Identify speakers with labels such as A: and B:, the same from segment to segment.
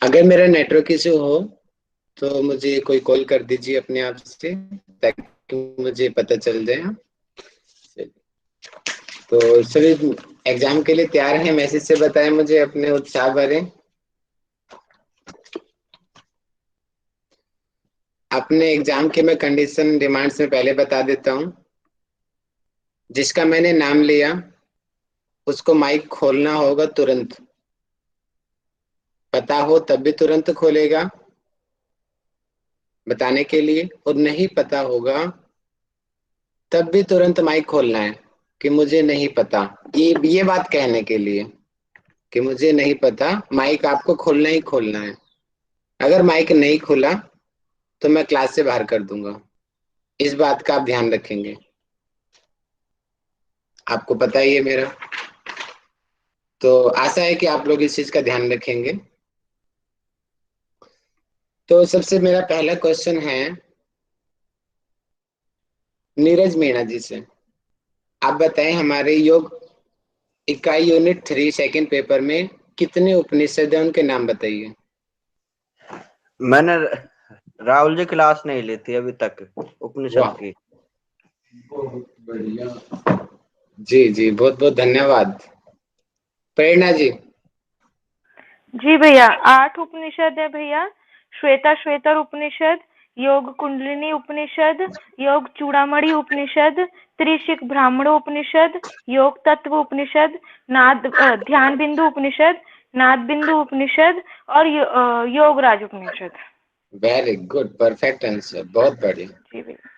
A: अगर मेरा network issue हो तो मुझे कोई कॉल कर दीजिए अपने आप से, ताकि मुझे पता चल जाए। तो सभी एग्जाम के लिए तैयार हैं? मैसेज से बताएं मुझे, अपने उत्साह भरें। अपने एग्जाम के मैं कंडीशन डिमांड्स में पहले बता देता हूँ। जिसका मैंने नाम लिया उसको माइक खोलना होगा तुरंत। पता हो तब भी तुरंत खोलेगा बताने के लिए, और नहीं पता होगा तब भी तुरंत माइक खोलना है कि मुझे नहीं पता। ये बात कहने के लिए कि मुझे नहीं पता, माइक आपको खोलना ही खोलना है। अगर माइक नहीं खुला तो मैं क्लास से बाहर कर दूंगा। इस बात का आप ध्यान रखेंगे। आपको पता ही है मेरा, तो आशा है कि आप लोग इस चीज का ध्यान रखेंगे। तो सबसे मेरा पहला क्वेश्चन है नीरज मीणा जी से। आप बताएं हमारे योग इकाई यूनिट 3 सेकंड पेपर में कितने उपनिषद हैं, उनके नाम बताइए।
B: मैंने राहुल जी क्लास नहीं ली थी अभी तक उपनिषद की।
A: बहुत बढ़िया। जी जी, बहुत बहुत धन्यवाद। प्रेरणा जी।
C: जी भैया, 8 उपनिषद है भैया। श्वेता श्वेतर उपनिषद, योग कुंडलिनी उपनिषद, योग चूड़ामणि उपनिषद, त्रिशिक ब्राह्मणो उपनिषद, योग तत्व उपनिषद, ध्यान बिंदु उपनिषद, नाद बिंदु उपनिषद और योगराज उपनिषद।
A: वेरी गुड, परफेक्ट आंसर, बहुत बढ़िया।
C: जी भैया।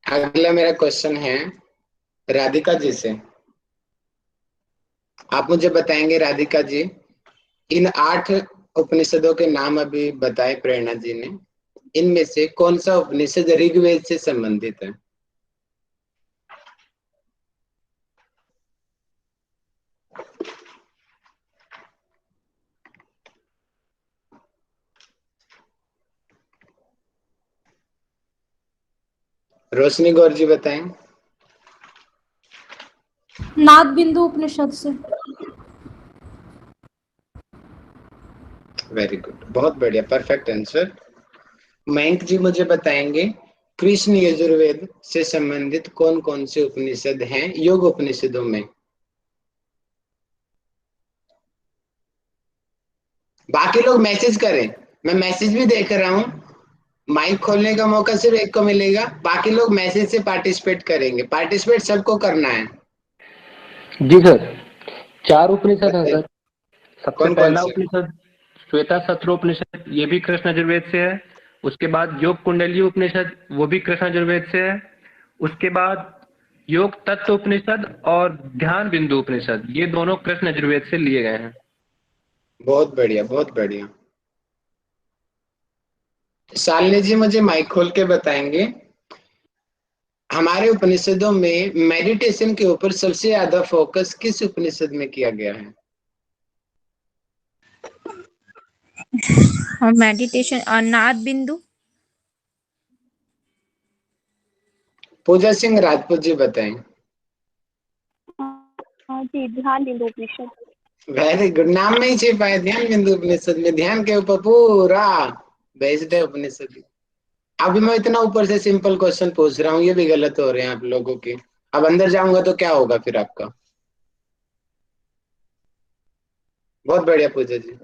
A: अगला मेरा क्वेश्चन है राधिका जी से। आप मुझे बताएंगे राधिका जी, इन 8 उपनिषदों के नाम अभी बताए प्रेरणा जी ने, इनमें से कौन सा उपनिषद ऋग्वेद से संबंधित है? रोशनी गौर जी बताएं।
D: नाद बिंदु उपनिषद से।
A: वेरी गुड, बहुत बढ़िया, परफेक्ट आंसर। मयंक जी मुझे बताएंगे कृष्ण यजुर्वेद से संबंधित कौन कौन से उपनिषद हैं योग उपनिषदों में? बाकी लोग मैसेज करें, मैं मैसेज भी देख रहा हूं। माइक खोलने का मौका सिर्फ एक को मिलेगा, बाकी लोग मैसेज से पार्टिसिपेट करेंगे। पार्टिसिपेट सबको करना है।
E: जी सर, 4 उपनिषद हैं सर। सबसे
A: कौन कौन
E: पहला
A: से?
E: उपनिषद श्वेता सत्रोपनिषद, ये भी कृष्ण यजुर्वेद से है। उसके बाद योग कुंडली उपनिषद, वो भी कृष्ण यजुर्वेद से है। उसके बाद योग तत्व उपनिषद और ध्यान बिंदु उपनिषद, ये दोनों कृष्ण यजुर्वेद से लिए गए हैं।
A: बहुत बढ़िया, बहुत बढ़िया। शालिनी जी मुझे माइक खोल के बताएंगे हमारे उपनिषदों में मेडिटेशन के ऊपर सबसे ज्यादा फोकस किस उपनिषद में किया गया है?
F: और मेडिटेशन और नाद बिंदु।
A: पूजा सिंह राजपूत जी बताएं।
G: जी, ध्यान बिंदु उपनिषद।
A: वेरी गुड, नाम में ही छिपा है ध्यान बिंदु उपनिषद में, ध्यान के ऊपर पूरा बेस्ड है उपनिषद। अभी मैं इतना ऊपर से सिंपल क्वेश्चन पूछ रहा हूँ, ये भी गलत हो रहे हैं आप लोगों के। अब अंदर जाऊंगा तो क्या होगा फिर आपका। बहुत बढ़िया पूजा जी।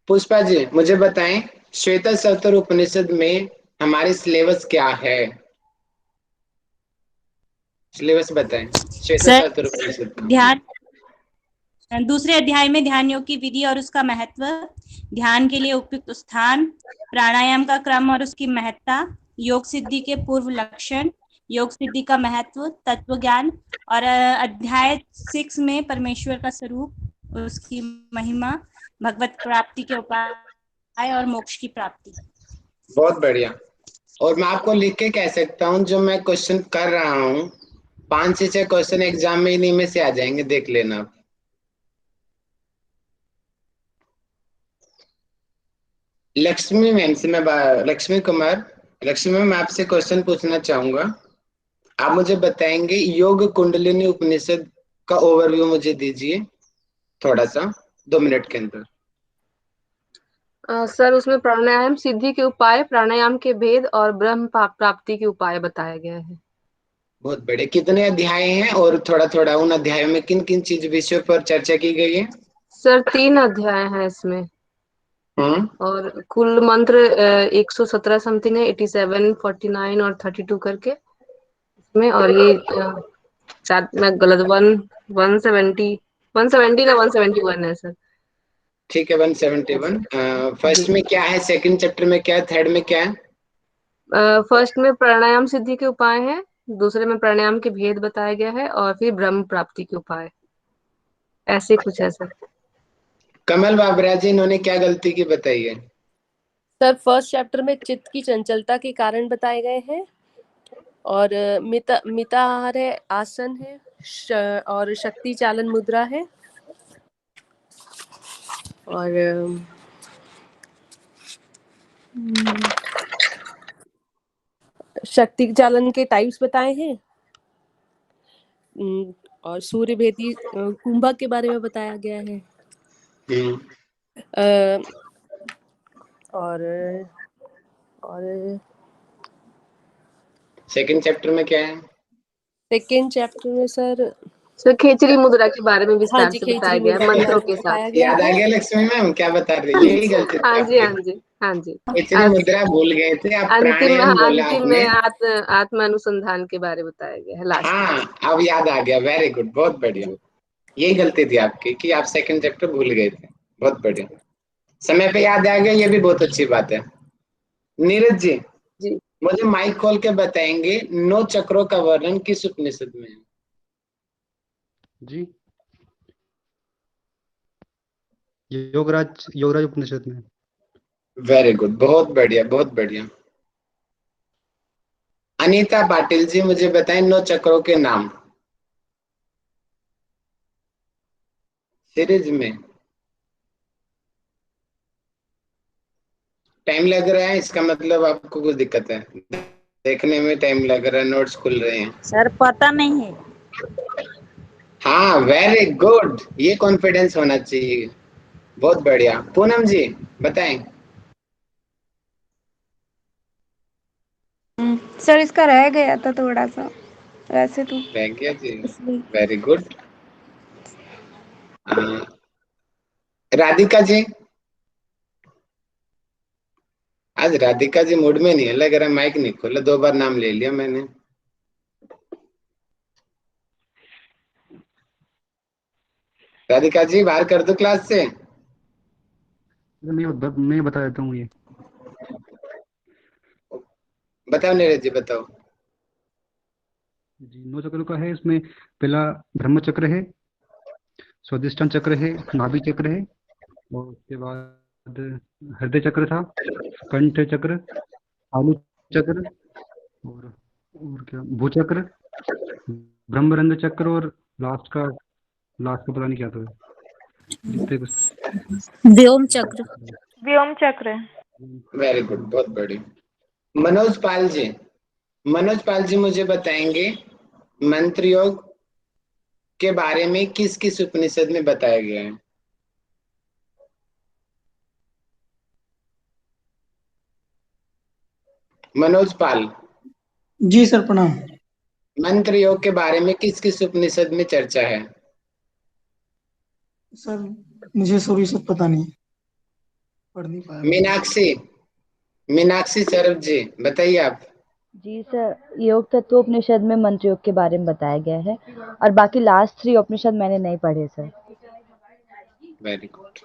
A: पुष्पा जी मुझे बताएं श्वेता सत्तर उपनिषद में हमारे सिलेबस क्या है? सिलेबस बताएं श्वेता
F: सर,
A: सत्तर उपनिषद का।
F: ध्यान दूसरे अध्याय में ध्यान योग की विधि और उसका महत्व, ध्यान के लिए उपयुक्त स्थान, प्राणायाम का क्रम और उसकी महत्ता, योग सिद्धि के पूर्व लक्षण, योग सिद्धि का महत्व, तत्व ज्ञान और अध्याय 6 में परमेश्वर का स्वरूप, उसकी महिमा, भगवत प्राप्ति के उपाय और मोक्ष की प्राप्ति।
A: बहुत बढ़िया। और मैं आपको लिख के कह सकता हूँ जो मैं क्वेश्चन कर रहा हूँ, 5 से 6 क्वेश्चन एग्जाम में इन्हीं में से आ जाएंगे, देख लेना आप। लक्ष्मी मैम से मैं लक्ष्मी कुमार, लक्ष्मी मैम आपसे क्वेश्चन पूछना चाहूंगा। आप मुझे बताएंगे योग कुंडलिनी उपनिषद का ओवरव्यू मुझे दीजिए थोड़ा सा, 2 मिनट के अंदर।
H: सर उसमें प्राणायाम सिद्धि के उपाय, प्राणायाम के भेद और ब्रह्म प्राप्ति के उपाय बताया गया है।
A: बहुत बड़े। कितने अध्याय हैं और थोड़ा थोड़ा उन अध्यायों में किन किन चीज विषयों पर चर्चा की गई है?
H: सर 3 अध्याय हैं इसमें
A: हम्म।
H: और कुल मंत्र 117 समथिंग है, 87, 49 और 32 करके इसमें। और ये शायद मैं गलत 170 या 171 है सर।
A: ठीक है, 171।
H: जी।
A: फर्स्ट में क्या है, सेकंड चैप्टर में क्या है, थर्ड में क्या है?
H: फर्स्ट में प्राणायाम सिद्धि के उपाय हैं, दूसरे में प्राणायाम के भेद बताया गया है और फिर ब्रह्म प्राप्ति के उपाय, ऐसे कुछ है सर।
A: कमल बाबरा जी, इन्होंने क्या गलती की बताई है?
I: सर फर्स्ट चैप्टर में चित्त की चंचलता के कारण बताए गए हैं और मिताहार है, आसन है, और शक्ति चालन मुद्रा है और शक्ति चालन के टाइप्स बताए हैं और सूर्य भेदी कुंभक के बारे में बताया गया है। अ, और
A: सेकंड चैप्टर में क्या है?
I: सेकेंड चैप्टर में सर
H: खेचरी मुद्रा के बारे में
I: हाँ
H: विस्तार
I: जी
H: से
I: खेचरी
H: बताया गया है
I: मुद्रा के
H: मंत्रों
I: बारे में
H: के साथ।
I: बताया गया
A: याद आ
I: है।
A: गया लक्ष्मी मैम क्या बता रही है? यही गलती थी
H: हाँ जी,
A: आपकी।
H: हाँ जी, हाँ जी।
A: खेचरी मुद्रा भूल गए थे आप,
H: अंतिम
A: प्राणायाम बोला
H: अंतिम
A: आपने।
H: में आत्म अनुसंधान के बारे बताया गया है लास्ट में।
A: हाँ, अब याद आ गया, वेरी गुड, बहुत बढ़िया। यही गलती थी आपकी कि आप सेकंड चैप्टर भूल गए थे। बहुत बढ़िया, समय पे याद आ गया, ये भी बहुत अच्छी बात है। नीरज जी,
H: जी
A: मुझे माइक खोल के बताएंगे 9 चक्रों का वर्णन किस उपनिषद में है?
J: जी, योगराज उपनिषद में।
A: वेरी गुड, बहुत बढ़िया, बहुत बढ़िया। अनीता पाटिल जी, मुझे बताएं 9 चक्रों के नाम सीरीज में। टाइम लग रहा है, इसका मतलब आपको कुछ दिक्कत है, देखने में टाइम लग रहा है, नोट्स खुल रहे हैं।
K: सर पता नहीं है।
A: हाँ, वेरी गुड, ये कॉन्फिडेंस होना चाहिए। बहुत बढ़िया। पूनम जी बताएं।
L: सर इसका रह गया था थोड़ा सा, वैसे तो
A: रह गया जी,
L: इसलिए।
A: Very good. राधिका जी, आज राधिका जी मूड में नहीं है लग रहा, माइक नहीं खोला, 2 बार नाम ले लिया मैंने। राधिका जी बाहर कर दो क्लास से।
J: मैं बता देता हूँ ये।
A: बताओ नीरज जी, बताओ।
J: जी 9 चक्रों का है, इसमें पहला ब्रह्म चक्र है, स्वादिष्टान चक्र है, नाभि चक्र है और उसके बाद हृदय चक्र था, कंठ चक्र, आलू चक्र और क्या भूचक्र, ब्रह्मरंध्र चक्र और लास्ट का पता नहीं क्या था। जितने कुछ
F: व्योम चक्र।
C: व्योम चक्र।
A: वेरी गुड, बहुत बढ़िया। मनोज पाल जी, मनोज पाल जी मुझे बताएंगे मंत्र योग के बारे में किस किस उपनिषद में बताया गया है? मनोज पाल
M: जी सर प्रणाम।
A: मंत्र योग के बारे में किस किस उपनिषद में चर्चा है?
M: सर मुझे सभी सब पता नहीं, पढ़ नहीं पाया।
A: मीनाक्षी सरब जी बताइए आप।
K: जी सर, योग तत्वोपनिषद में मंत्र योग के बारे में बताया गया है और बाकी लास्ट 3 उपनिषद मैंने नहीं पढ़े सर।
A: वेरी गुड,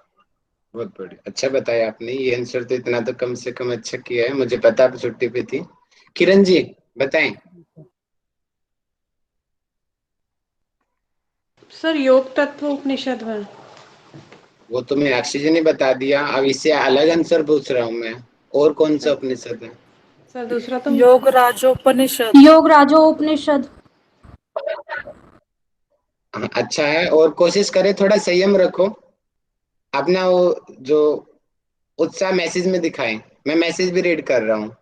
A: बहुत बढ़िया, अच्छा बताया आपने। ये आंसर तो इतना तो कम से कम अच्छा किया है, मुझे पता आप छुट्टी पे थी। किरण जी बताएं।
N: सर योग तत्व उपनिषद में।
A: वो तो मीनाक्षी जी ने बता दिया, अब इससे अलग आंसर पूछ रहा हूँ मैं, और कौन सा उपनिषद है?
N: सर दूसरा तो योग राजोपनिषद।
D: योग राजोपनिषद।
A: अच्छा है, और कोशिश करें थोड़ा संयम रखो अपना, वो जो उत्साह मैसेज में दिखाएं। मैं मैसेज भी रीड कर रहा हूँ।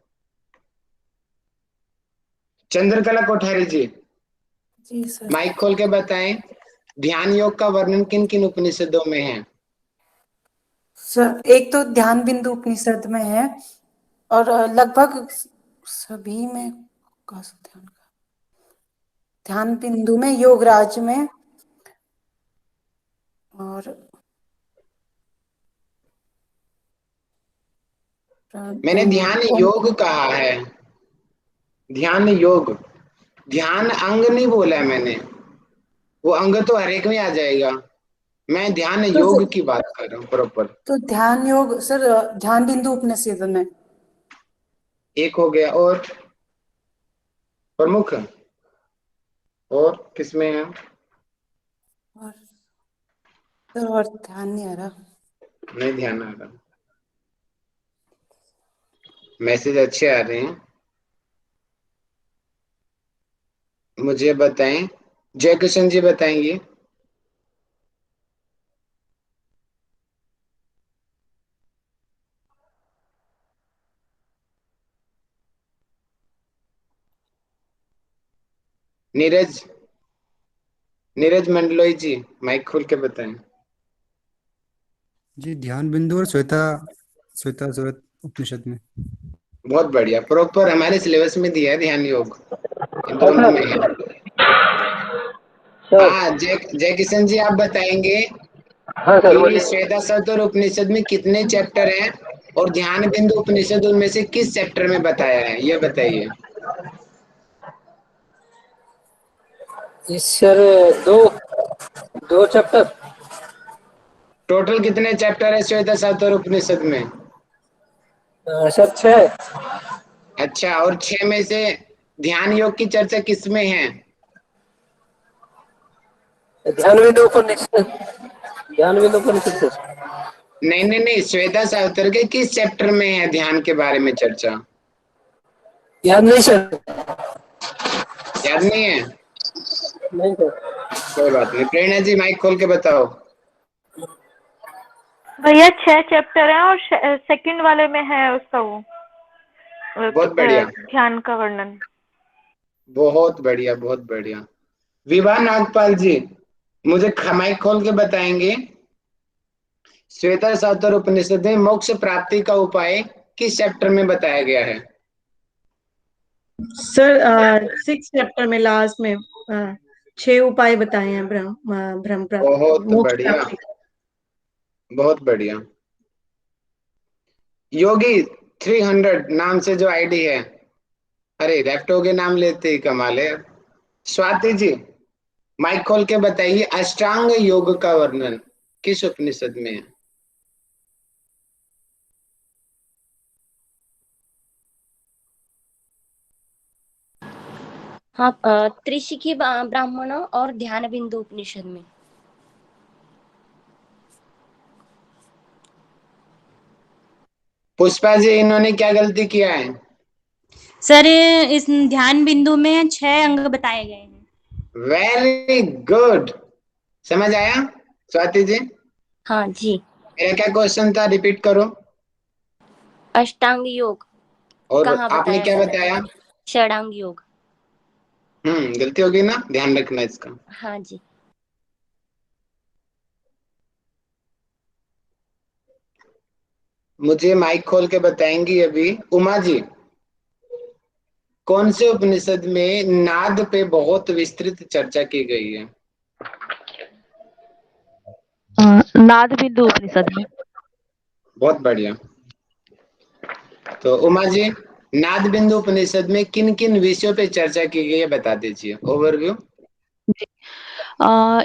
A: चंद्रकला कोठारी जी,
N: जी सर।
A: माइक खोल के बताएं ध्यान योग का वर्णन किन किन उपनिषदों में है?
N: सर एक तो ध्यान बिंदु उपनिषद में है और लगभग सभी में कहा ध्यान बिंदु में, योगराज में और
A: मैंने ध्यान योग कहा है, ध्यान योग, ध्यान अंग नहीं बोला है मैंने, वो अंग तो हर एक में आ जाएगा, मैं ध्यान
N: तो
A: योग की बात कर रहा हूँ प्रॉपर।
N: तो ध्यान योग सर ध्यान बिंदु उपनिषद में
A: एक हो गया, और प्रमुख, और किसमें है?
N: और सर और ध्यान नहीं आ रहा।
A: नहीं ध्यान आ रहा, मैसेज अच्छे आ रहे हैं। मुझे बताएं, जय किशन जी बताएंगे। नीरज, नीरज मंडलोई जी माइक खोल के बताएं।
J: जी ध्यान बिंदु और श्वेता श्वेता सूरत उपनिषद में।
A: बहुत बढ़िया, प्रॉपर हमारे सिलेबस में दिया है ध्यान योग, इन दोनों में है। हाँ जय किशन जी आप बताएंगे
O: हाँ सर
A: कि
O: बोलिए।
A: श्वेता सत्र उपनिषद में कितने चैप्टर हैं और ध्यान बिंदु उपनिषद उनमें से किस चैप्टर में बताया है, ये बताइए।
O: इस सर दो दो चैप्टर।
A: टोटल कितने चैप्टर है श्वेता सत्र उपनिषद में?
O: सर 6।
A: अच्छा, और 6 में से ध्यान योग की चर्चा किसमें है?
O: ध्यान बिंदु उपनिषद, ध्यान बिंदु उपनिषद सर।
A: नहीं नहीं नहीं, श्वेता सत्र के किस चैप्टर में है ध्यान के बारे में चर्चा?
O: याद नहीं सर।
A: याद नहीं है?
O: नहीं सर।
A: कोई बात नहीं, प्रेरणा जी माइक खोल के बताओ।
C: भैया 6 चैप्टर है और सेकंड वाले में है उसका वो
A: बहुत बढ़िया,
C: ध्यान का वर्णन।
A: बहुत बढ़िया, बहुत बढ़िया। विवाह नागपाल जी मुझे माइक खोल के बताएंगे, श्वेता सत्र उपनिषद में मोक्ष प्राप्ति का उपाय किस चैप्टर में बताया गया है?
N: सर 6 चैप्टर में लास्ट में 6 उपाय बताए हैं ब्रह्म प्राप्ति,
A: बहुत
N: मोक्ष
A: बढ़िया,
N: प्राप्ति।
A: बहुत बढ़िया। योगी 300 नाम से जो आईडी है, अरे रेफ्टो के नाम लेते ही कमाल है। स्वाति जी माइक खोल के बताइए, अष्टांग योग का वर्णन किस उपनिषद में है?
P: हाँ त्रिशिखी ब्राह्मण और ध्यान बिंदु उपनिषद में।
A: पुष्पा जी इन्होंने क्या गलती किया है?
F: सर इस ध्यान बिंदु में 6 अंग बताए गए हैं।
A: वेरी गुड, समझ आया स्वाति जी?
P: हाँ जी।
A: मेरा क्या क्वेश्चन था, रिपीट करो।
P: अष्टांग योग
A: और
P: कहाँ
A: आपने
P: बताया
A: क्या
P: गया
A: बताया?
P: है? षडांग योग।
A: गलती होगी ना, ध्यान रखना इसका।
P: हाँ जी।
A: मुझे माइक खोल के बताएंगी अभी उमा जी, कौन से उपनिषद में नाद पे बहुत विस्तृत चर्चा की गई है?
K: नाद बिंदु उपनिषद में।
A: बहुत बढ़िया। तो उमा जी, नाद बिंदु उपनिषद में किन किन विषयों पे चर्चा की गई है बता दीजिए, ओवरव्यू।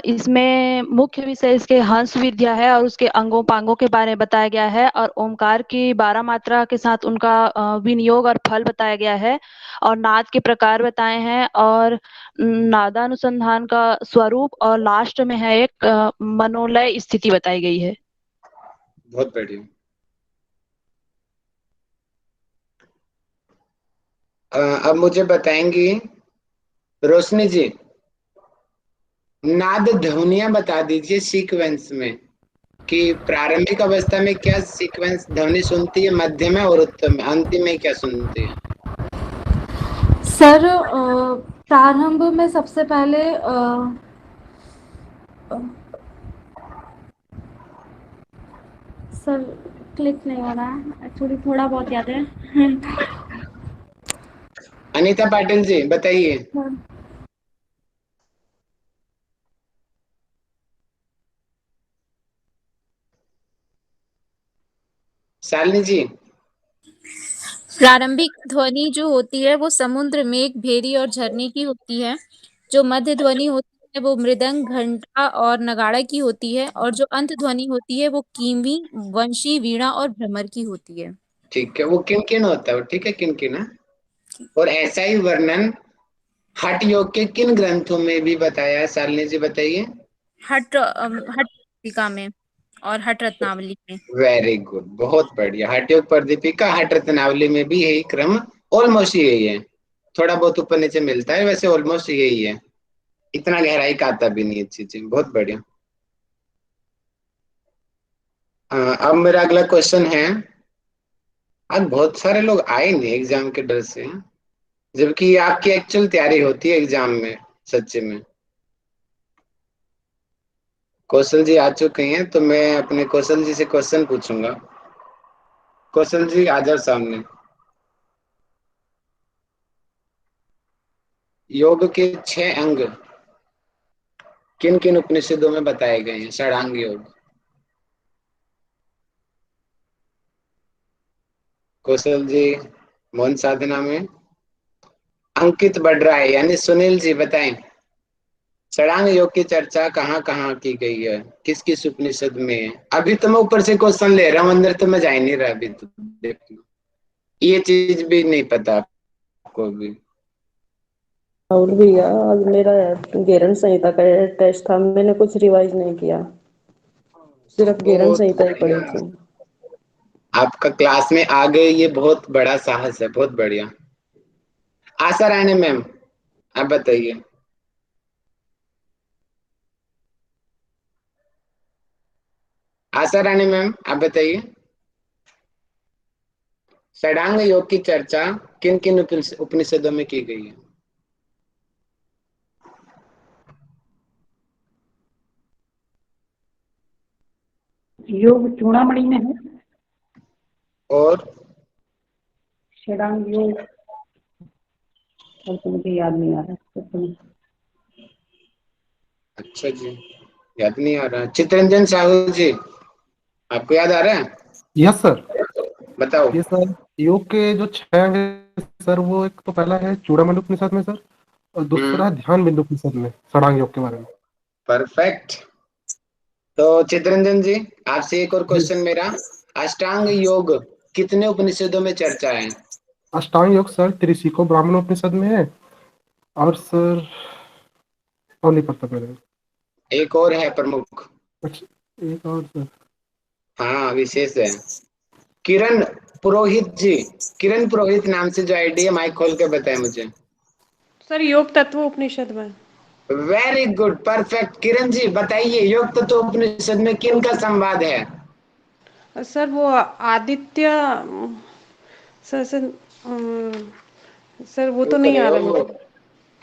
K: इसमें मुख्य विषय इसके हंस विद्या है और उसके अंगों पांगों के बारे में बताया गया है, और ओमकार की 12 मात्रा के साथ उनका विनियोग और फल बताया गया है, और नाद के प्रकार बताए हैं, और नादानुसंधान का स्वरूप, और लास्ट में है एक मनोलय स्थिति बताई गई है।
A: बहुत बढ़िया। अब मुझे बताएंगी रोशनी जी, नाद ध्वनियां बता दीजिए सीक्वेंस में, कि प्रारंभिक अवस्था में क्या सीक्वेंस ध्वनि सुनती है, मध्य में और उत्तम में, अंतिम में क्या सुनती है?
D: सर प्रारंभ में सबसे पहले सर क्लिक नहीं हो रहा है एक्चुअली, थोड़ा बहुत याद है।
A: अनीता पाटिल जी बताइए।
D: सर
A: शालिनी जी।
Q: प्रारंभिक ध्वनि जो होती है वो समुद्र, मेघ, भेरी और झरने की होती है। जो मध्य ध्वनि होती है वो मृदंग, घंटा और नगाड़ा की होती है। और जो अंत ध्वनि होती है वो कीवी, वंशी, वीणा और भ्रमर की होती है।
A: ठीक है, वो किन किन होता है, ठीक है, किन किन है। और ऐसा ही वर्णन हठ योग के किन ग्रंथों में भी बताया है, शालिनी जी बताइए।
Q: हठ टीका में और हठ रत्नावली में।
A: वेरी गुड, बहुत बढ़िया। हठ योग पर दीपिका, हठ रत्नावली में भी यही क्रम, ऑलमोस्ट यही है। थोड़ा बहुत ऊपर नीचे मिलता है, वैसे ऑलमोस्ट यही है। इतना गहराई का आता भी नहीं है चीजें। बहुत बढ़िया। अब मेरा अगला क्वेश्चन है। आज बहुत सारे लोग आए नहीं एग्जाम के डर से, जबकि ये आपकी एक्चुअल तैयारी होती है एग्जाम में, सच्चे में। कौशल जी आ चुके हैं, तो मैं अपने कौशल जी से क्वेश्चन पूछूंगा। कौशल जी आ जाओ सामने। योग के 6 अंग किन किन उपनिषदों में बताए गए हैं? षडांग योग। कौशल जी मौन साधना में। अंकित बढ़ रहा है, यानी सुनील जी बताएं। षडांग योग की चर्चा कहाँ कहाँ की गई है, किस किस उपनिषद में है? अभी तो मैं ऊपर से क्वेश्चन ले रहा हूँ, अंदर तो मैं जा ही नहीं रहा अभी तो। देखना, ये चीज भी नहीं पता आपको भी।
R: और भैया आज मेरा गेरन संहिता का टेस्ट था, मैंने कुछ रिवाइज नहीं किया, सिर्फ गेरन
A: बहुत
R: संहिता ही पढ़ी
A: बढ़िया,
R: थी।
A: आपका क्लास में आ गए, ये बहुत बड़ा साहस है। बहुत बढ़िया। आशा रानी मैम आप बताइए। आशा रानी मैम आप बताइए। षडांग योग की चर्चा किन किन उपनिषदों में की गई है?
S: योग चूड़ामणि में है।
A: और
S: षडांग योग और तो मुझे याद नहीं आ रहा।
A: अच्छा जी, याद नहीं आ रहा। चित्रंजन साहू जी आपको याद आ रहा है?
T: Yes sir.
A: बताओ।
T: ये सर योग के जो 6 अंग हैं, सर वो एक तो पहला है चूड़ामणि उपनिषद में सर, और दूसरा है ध्यान बिंदु उपनिषद में षडांग योग के बारे में।
A: परफेक्ट। तो चित्रंजन जी आपसे एक और क्वेश्चन मेरा। अष्टांग योग कितने उपनिषदों में चर्चा है?
T: अष्टांग योग सर त्रिशिको ब्राह्मण उपनिषद में है, और सर और नहीं पता मेरे।
A: एक और है प्रमुख।
T: अच्छा, एक और सर।
A: हाँ विशेष है। किरण पुरोहित जी, किरण पुरोहित नाम से जो आईडी है, माइक खोल के बताए मुझे।
U: सर योग तत्व उपनिषद में।
A: Very good, perfect. Kiran ji बताइए, योग तत्व उपनिषद में किन का संवाद है?
U: सर वो आदित्य, सर सर सर वो तो नहीं आ रहा मुझे।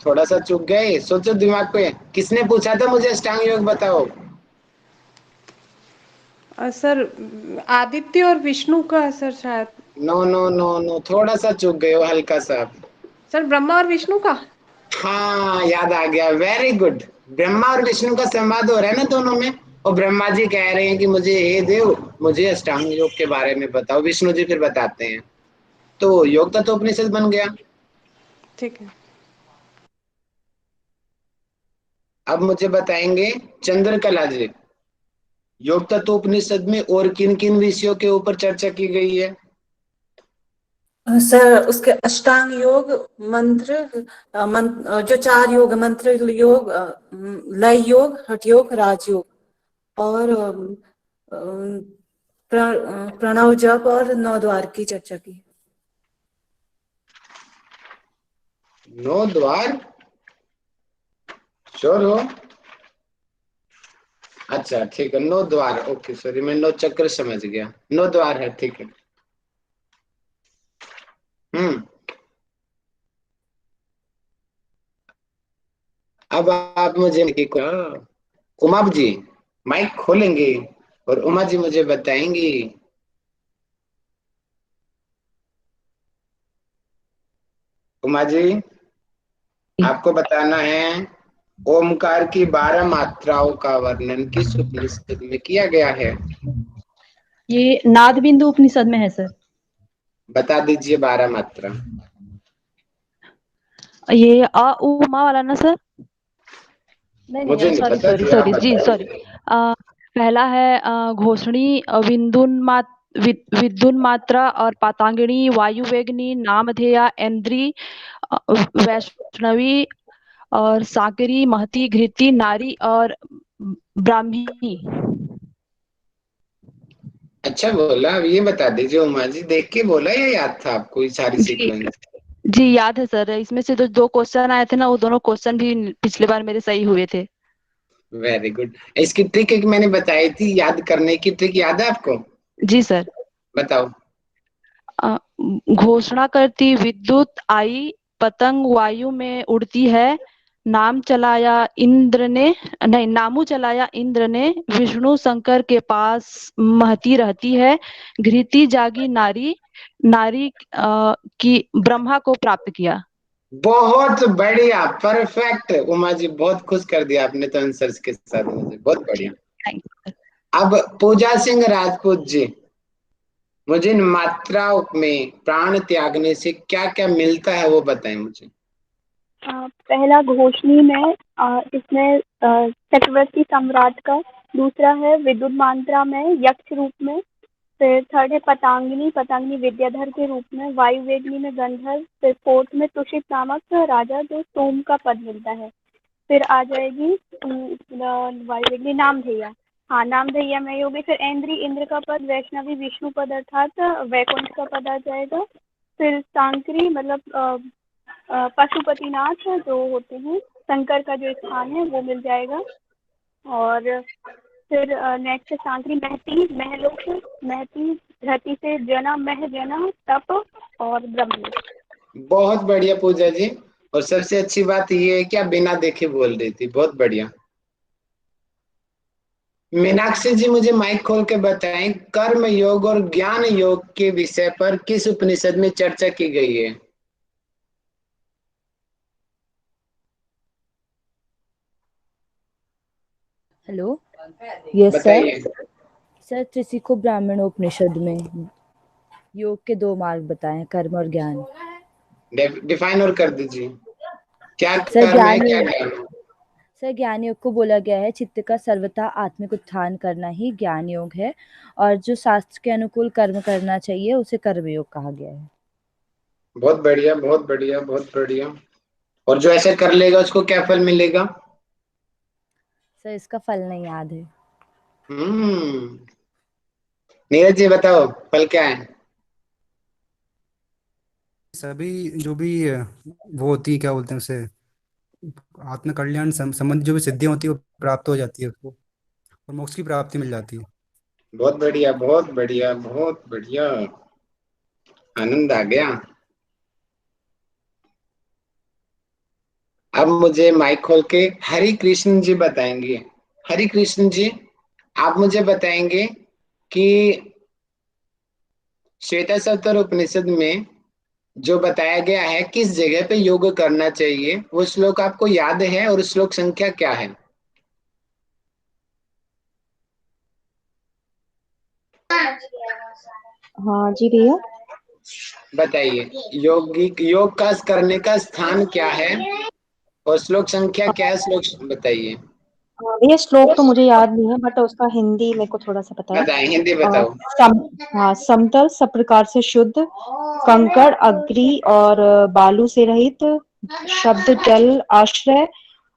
A: थोड़ा सा चुक गए, सोचो दिमाग पे। किसने पूछा था मुझे अष्टांग योग बताओ?
U: सर आदित्य और विष्णु का सर शायद।
A: नो नो नो नो, थोड़ा सा चुक गए हो, हल्का सा।
U: सर ब्रह्मा और विष्णु का।
A: हाँ याद आ गया, वेरी गुड। ब्रह्मा और विष्णु का संवाद हो रहा है ना दोनों में। और ब्रह्मा जी कह रहे हैं कि मुझे हे देव, मुझे अष्टांग योग के बारे में बताओ। विष्णु जी फिर बताते हैं, तो योग तत्व उपनिषद बन गया।
U: ठीक है।
A: अब मुझे बताएंगे चंद्रकला जी, योग तत्व उपनिषद में और किन किन विषयों के ऊपर चर्चा की गई है?
N: सर उसके अष्टांग योग, मंत्र, जो 4 योग, मंत्र योग, लय योग, हठ योग, राजयोग, और प्रणव जप और 9 द्वार की चर्चा की।
A: 9 द्वार? श्योर हो? अच्छा ठीक है, 9 द्वार। ओके सॉरी, मैं 9 चक्र समझ गया। 9 द्वार है, ठीक है। अब आप मुझे उमा जी माइक खोलेंगे और उमा जी मुझे बताएंगी। उमा जी, आपको बताना है ओमकार की 12 मात्राओं का वर्णन किस उपनिषद में किया गया है?
K: ये नाद बिंदु उपनिषद में है सर।
A: बता दीजिए 12 मात्रा।
K: ये अ उ मा वाला ना सर? नहीं
A: मुझे
K: नहीं
A: नहीं
K: सॉरी
A: पता
K: सॉरी
A: जी, आप
K: सॉरी जी सॉरी।
A: बताइए।
K: पहला है घोषणी विद्युन मात्रा और पातांगिनी वायुवेगनी नामधेया इंद्री वैष्णवी और साकरी महती घृति नारी और ब्राह्मी।
A: अच्छा बोला। अब ये बता दीजिए उमा जी, देख के बोला या याद था आपको ये सारी
K: जी
A: सीक्वेंस?
K: जी याद है सर। इसमें से जो दो क्वेश्चन आए थे ना, वो दोनों क्वेश्चन भी पिछले बार मेरे सही हुए थे।
A: Very good. इसकी ट्रिक एक मैंने बताई थी, याद करने की ट्रिक याद है आपको?
K: जी सर।
A: बताओ।
K: अ, घोषणा करती विद्युत आई, पतंग वायु में उड़ती है, नाम चलाया इंद्र ने, नहीं नामू चलाया इंद्र ने, विष्णु शंकर के पास महती रहती है, घृति जागी नारी, नारी की ब्रह्मा को प्राप्त किया।
A: बहुत बढ़िया, परफेक्ट उमा जी, बहुत खुश कर दिया आपने तो आंसर्स के साथ मुझे, बहुत बढ़िया। अब पूजा सिंह राजपूत जी, मुझे इन मात्राओं में प्राण त्यागने से क्या क्या मिलता है वो बताएं मुझे।
G: पहला घोषणी में इसमें चक्रवर्ती सम्राट का। दूसरा है विद्युत मंत्रा में यक्ष रूप में। फिर थर्ड है पतंगिनी, पतंगिनी विद्याधर के रूप में। वायु वेगनी में गंधर्व। फिर फोर्थ में तुषित नामक राजा जो सोम का पद मिलता है। फिर आ जाएगी वायु वेगनी नामधेया। हाँ नामधेया में होगी। फिर ऐन्द्री इंद्र का पद, वैष्णवी विष्णु पद अर्थात वैकुंठ का पद आ जाएगा। फिर सांकरी मतलब पशुपतिनाथ जो होते हैं, शंकर का जो स्थान है वो मिल जाएगा। और फिर नेक्स्ट सांकरी महती, महलोक, महती धरती से जना, मह जना, तप और ब्रह्म।
A: बहुत बढ़िया पूजा जी। और सबसे अच्छी बात ये है कि आप बिना देखे बोल रही थी, बहुत बढ़िया। मीनाक्षी जी मुझे माइक खोल के बताएं, कर्म योग और ज्ञान योग के विषय पर किस उपनिषद में चर्चा की गई है?
B: हेलो। Yes sir.
A: बताइए।
B: सर त्रिशिको ब्राह्मणोपनिषद में योग के 2 मार्ग बताएं, कर्म और ज्ञान।
A: डिफाइन और कर दीजिए, क्या
B: सर
A: कर्म है
B: ज्ञान
A: क्या
B: योग,
A: ज्ञान है?
B: सर ज्ञान योग को बोला गया है चित्त का सर्वथा आत्मिक उत्थान करना ही ज्ञान योग है, और जो शास्त्र के अनुकूल कर्म करना चाहिए उसे कर्म योग कहा गया है।
A: बहुत बढ़िया, बहुत बढ़िया, बहुत बढ़िया। और जो ऐसे कर लेगा उसको क्या फल मिलेगा?
B: सर इसका फल नहीं याद है।
A: नीरज जी बताओ, फल क्या है?
J: सभी जो भी वो होती है, क्या बोलते हैं उसे, आत्म कल्याण संबंधी जो भी सिद्धियां होती है वो प्राप्त हो जाती है उसको, और मोक्ष की प्राप्ति मिल जाती है।
A: बहुत बढ़िया, बहुत बढ़िया, बहुत बढ़िया। आनंद आ गया। अब मुझे माइक खोल के हरि कृष्ण जी बताएंगे। हरि कृष्ण जी, आप मुझे बताएंगे कि श्वेता सत्तर उपनिषद में जो बताया गया है किस जगह पे योग करना चाहिए, वो श्लोक आपको याद है और श्लोक संख्या क्या है?
V: हाँ जी भैया।
A: बताइए। योग का करने का स्थान क्या है और श्लोक संख्या क्या है, श्लोक बताइए।
V: भैया श्लोक तो मुझे याद नहीं है, बट उसका हिंदी मेरे को थोड़ा सा पता है।
A: बताएं, हिंदी बताओ।
V: हाँ, समतल सब प्रकार से शुद्ध, कंकड़ अग्नि और बालू से रहित, शब्द जल आश्रय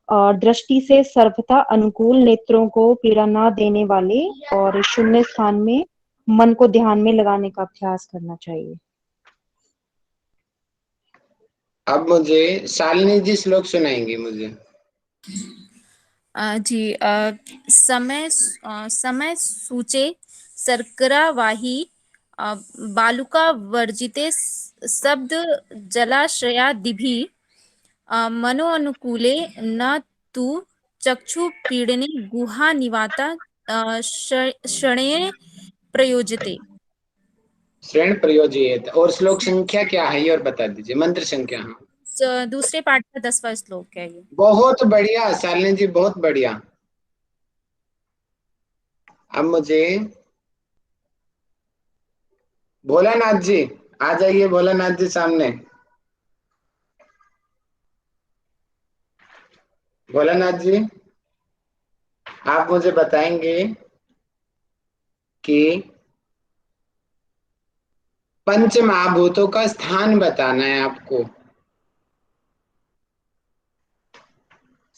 V: और दृष्टि से सर्वथा अनुकूल, नेत्रों को पीड़ा न देने वाले, और शून्य स्थान में मन को ध्यान में लगाने का अभ्यास करना चाहिए।
A: अब मुझे शालिनी जी श्लोक सुनाएंगे मुझे।
Q: जी समय सूचे शर्करा वाही बालुका वर्जिते शब्द जलाश्रयादिभि मनो अनुकूले न तु चक्षु पीड़ने गुहा निवाता षणे प्रयोजते।
A: श्रेण प्रयोज्येत। और श्लोक संख्या क्या है ये और बता दीजिए, मंत्र संख्या। हाँ,
Q: दूसरे पाठ का 10वां श्लोक है ये।
A: बहुत बढ़िया शालिनी जी, बहुत बढ़िया। अब मुझे भोलानाथ जी आ जाइए, भोलानाथ जी सामने। भोलानाथ जी आप मुझे बताएंगे कि पंच महाभूतों का स्थान बताना है आपको।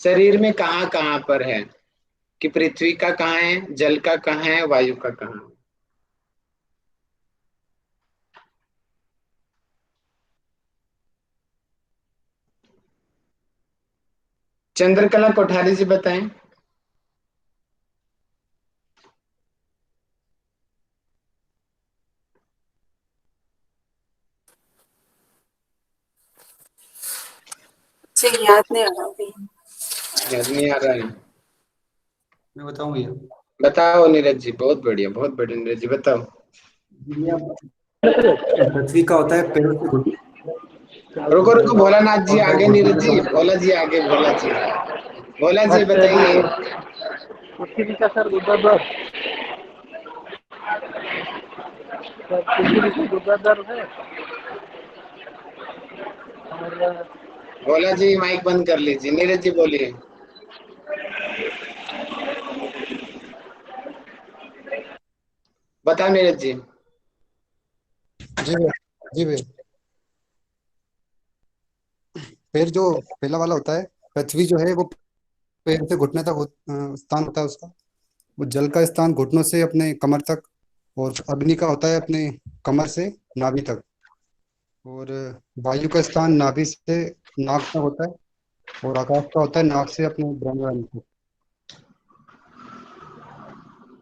A: शरीर में कहाँ कहाँ पर है, कि पृथ्वी का कहाँ है, जल का कहाँ है, वायु का कहाँ है। चंद्रकला कोठारी जी बताएं।
N: मुझे याद नहीं आ रहा अभी।
A: याद नहीं आ रहा है?
J: मैं बताऊं भैया?
A: बताओ नीरज जी, बहुत बढ़िया, बहुत बढ़िया नीरज जी, बताओ।
J: पृथ्वी का होता है पैरों से घुटने।
A: रुको रुको, भोलानाथ जी आगे, नीरज जी, भोला जी आगे, भोला जी, भोला जी बताइए।
O: पृथ्वी का सर गुर्दाद्वार, पृथ्वी का गुर्दाद्वार है। और
A: भोला जी माइक बंद कर लीजिए। नीरज जी बोलिए। बताओ नीरज जी।
J: जी भैया, जी भैया। पैर जो पहला वाला होता है, पृथ्वी जो है वो पैर से घुटने तक स्थान होता है उसका। वो जल का स्थान घुटनों से अपने कमर तक, और अग्नि का होता है अपने कमर से नाभि तक, और वायु का स्थान नाभि से नाक तक होता है, और आकाश का होता है नाक से अपने ब्रह्मरंध्र तक।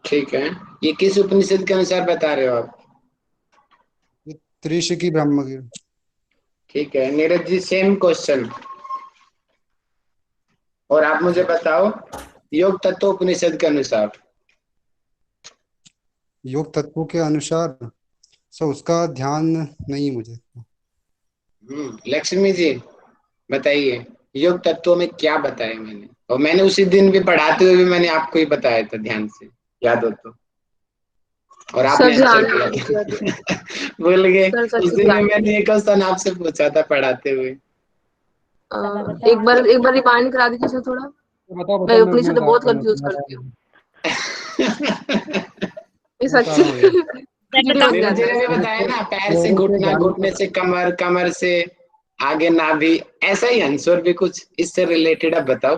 A: ठीक है, ये किस उपनिषद के अनुसार बता रहे हो आप?
J: ये त्रिशिकी ब्रह्म की।
A: ठीक है नीरज जी, सेम क्वेश्चन। और आप मुझे बताओ योग तत्व उपनिषद के अनुसार।
J: योग तत्वों के अनुसार सो उसका ध्यान नहीं मुझे।
A: लक्ष्मी जी बताइए, योग तत्वों में क्या बताया मैंने? और मैंने उसी दिन भी पढ़ाते हुए भी मैंने आपको ही बताया था, ध्यान से याद हो तो। और
H: सर
A: आपने आंसर
H: ध्यान
A: किया
H: नहीं किया था।
A: था। भूल गए?
H: सर
A: उस
H: सच्ची
A: दिन में
H: ध्यान नहीं
A: मैंने एक क्वेश्चन आपसे पूछा था पढ़ाते हुए।
H: एक बार रिमाइंड करा दीजिए सर थोड़ा।
J: बताओ
H: मैं
J: बताओ, मैं
H: उपनिषद
J: बता
H: बहुत
J: रहा हूँ,
H: कंफ्यूज
J: मैं बता
H: करती
J: रहा
H: हूँ।
J: हूँ,
H: ये
J: मैं बता रहा हूँ
H: सच्ची
J: भैया।
H: खिचड़ी बन
A: नीरज जी
H: जाता है
A: ने भी
H: सर।
A: बताया ना, पैर से
J: पैरों से
A: घुटना,
J: जाने
A: घुटने
J: तक,
A: से कमर, कमर से आगे नाभि, ऐसा ही आंसर भी कुछ इससे रिलेटेड। अब बताओ।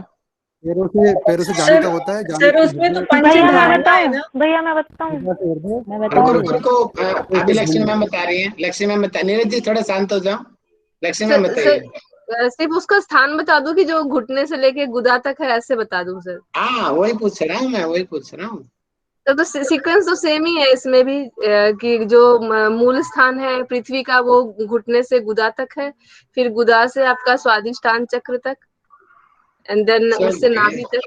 J: पैरों से जाने तक होता है, जाने
N: सर
J: से
N: उसमें तो
J: हृदय,
C: भैया मैं
N: पंचधारा है
C: बताऊं,
N: ना।
C: भैया मैं बताऊं,
J: हृदय से हृदय,
B: मैं
J: और
A: रुको
B: बताऊं
A: रुको
B: भैया?
A: रुको, अभी लक्ष्मी
J: ब्रह्म।
A: मैम बता रही हैं, लक्ष्मी मैम बता। नीरज जी थोड़ा शांत हो जाओ, लक्ष्मी मैम
H: सर
A: बताइए।
H: सिर्फ उसका स्थान बता दो कि जो घुटने से लेके गुदा तक है, ऐसे बता दूं सर।
A: हाँ वही पूछ रहा हूँ मैं, वही पूछ रहा हूँ।
H: तो सीक्वेंस तो सेम ही है इसमें भी, कि जो मूल स्थान है पृथ्वी का वो घुटने से गुदा तक है, फिर गुदा से आपका स्वादिष्टान चक्र तक, एंड देन उससे नाभि तक।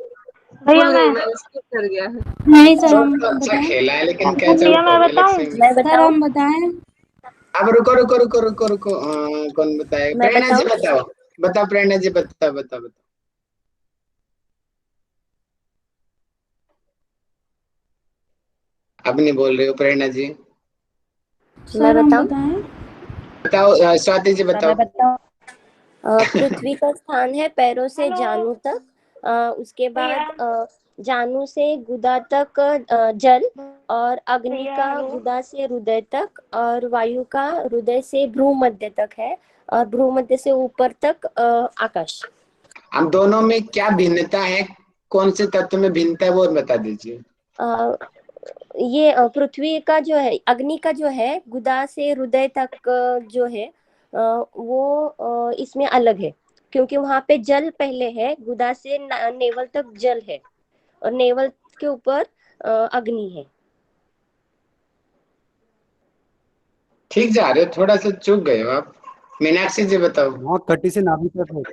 C: भैया
H: भूल गई
C: मैं
H: मैं, स्किप कर गया है।
D: नहीं सर,
A: बहुत
D: हम
A: अच्छा
D: बताएं।
A: खेला है, लेकिन कैच
C: भैया
A: आउट
C: मैं
A: हो गया
C: बताऊं,
A: लक्ष्मी मैम।
P: मैं
D: सर
P: बताऊं,
D: हम बताएं।
A: अब रुको रुको रुको रुको रुको, कौन बताएगा?
P: मैं
A: प्रेरणा जी
P: बताऊं।
A: बताओ, बताओ प्रेरणा जी, बताओ बताओ बताओ। अब नहीं बोल रहे हो प्रेरणा जी?
P: मैं
D: सर हम
P: बताऊं।
D: बताएं।
A: बताओ स्वाति जी बताओ।
B: मैं बताऊं?
P: पृथ्वी का स्थान है पैरों से जानु तक, उसके
C: भैया
P: बाद जानु से गुदा तक जल, और अग्नि
C: भैया
P: का
C: हेलो,
P: गुदा से हृदय तक, और वायु का हृदय से भ्रू मध्य तक है, और भ्रू मध्य से ऊपर तक आकाश।
A: हम दोनों में क्या भिन्नता है, कौन से तत्व में भिन्नता है वो बता दीजिए।
P: ये पृथ्वी का जो है, अग्नि का जो है गुदा से हृदय तक जो है वो इसमें अलग है, क्योंकि वहां पे जल पहले है, गुदा से नेवल तक जल है, और नेवल के ऊपर अग्नि है।
A: ठीक जा रहे हो, थोड़ा सा चूक गए हो आप। मीनाक्षी जी बताओ।
J: नाक कटी से नाभि तक है,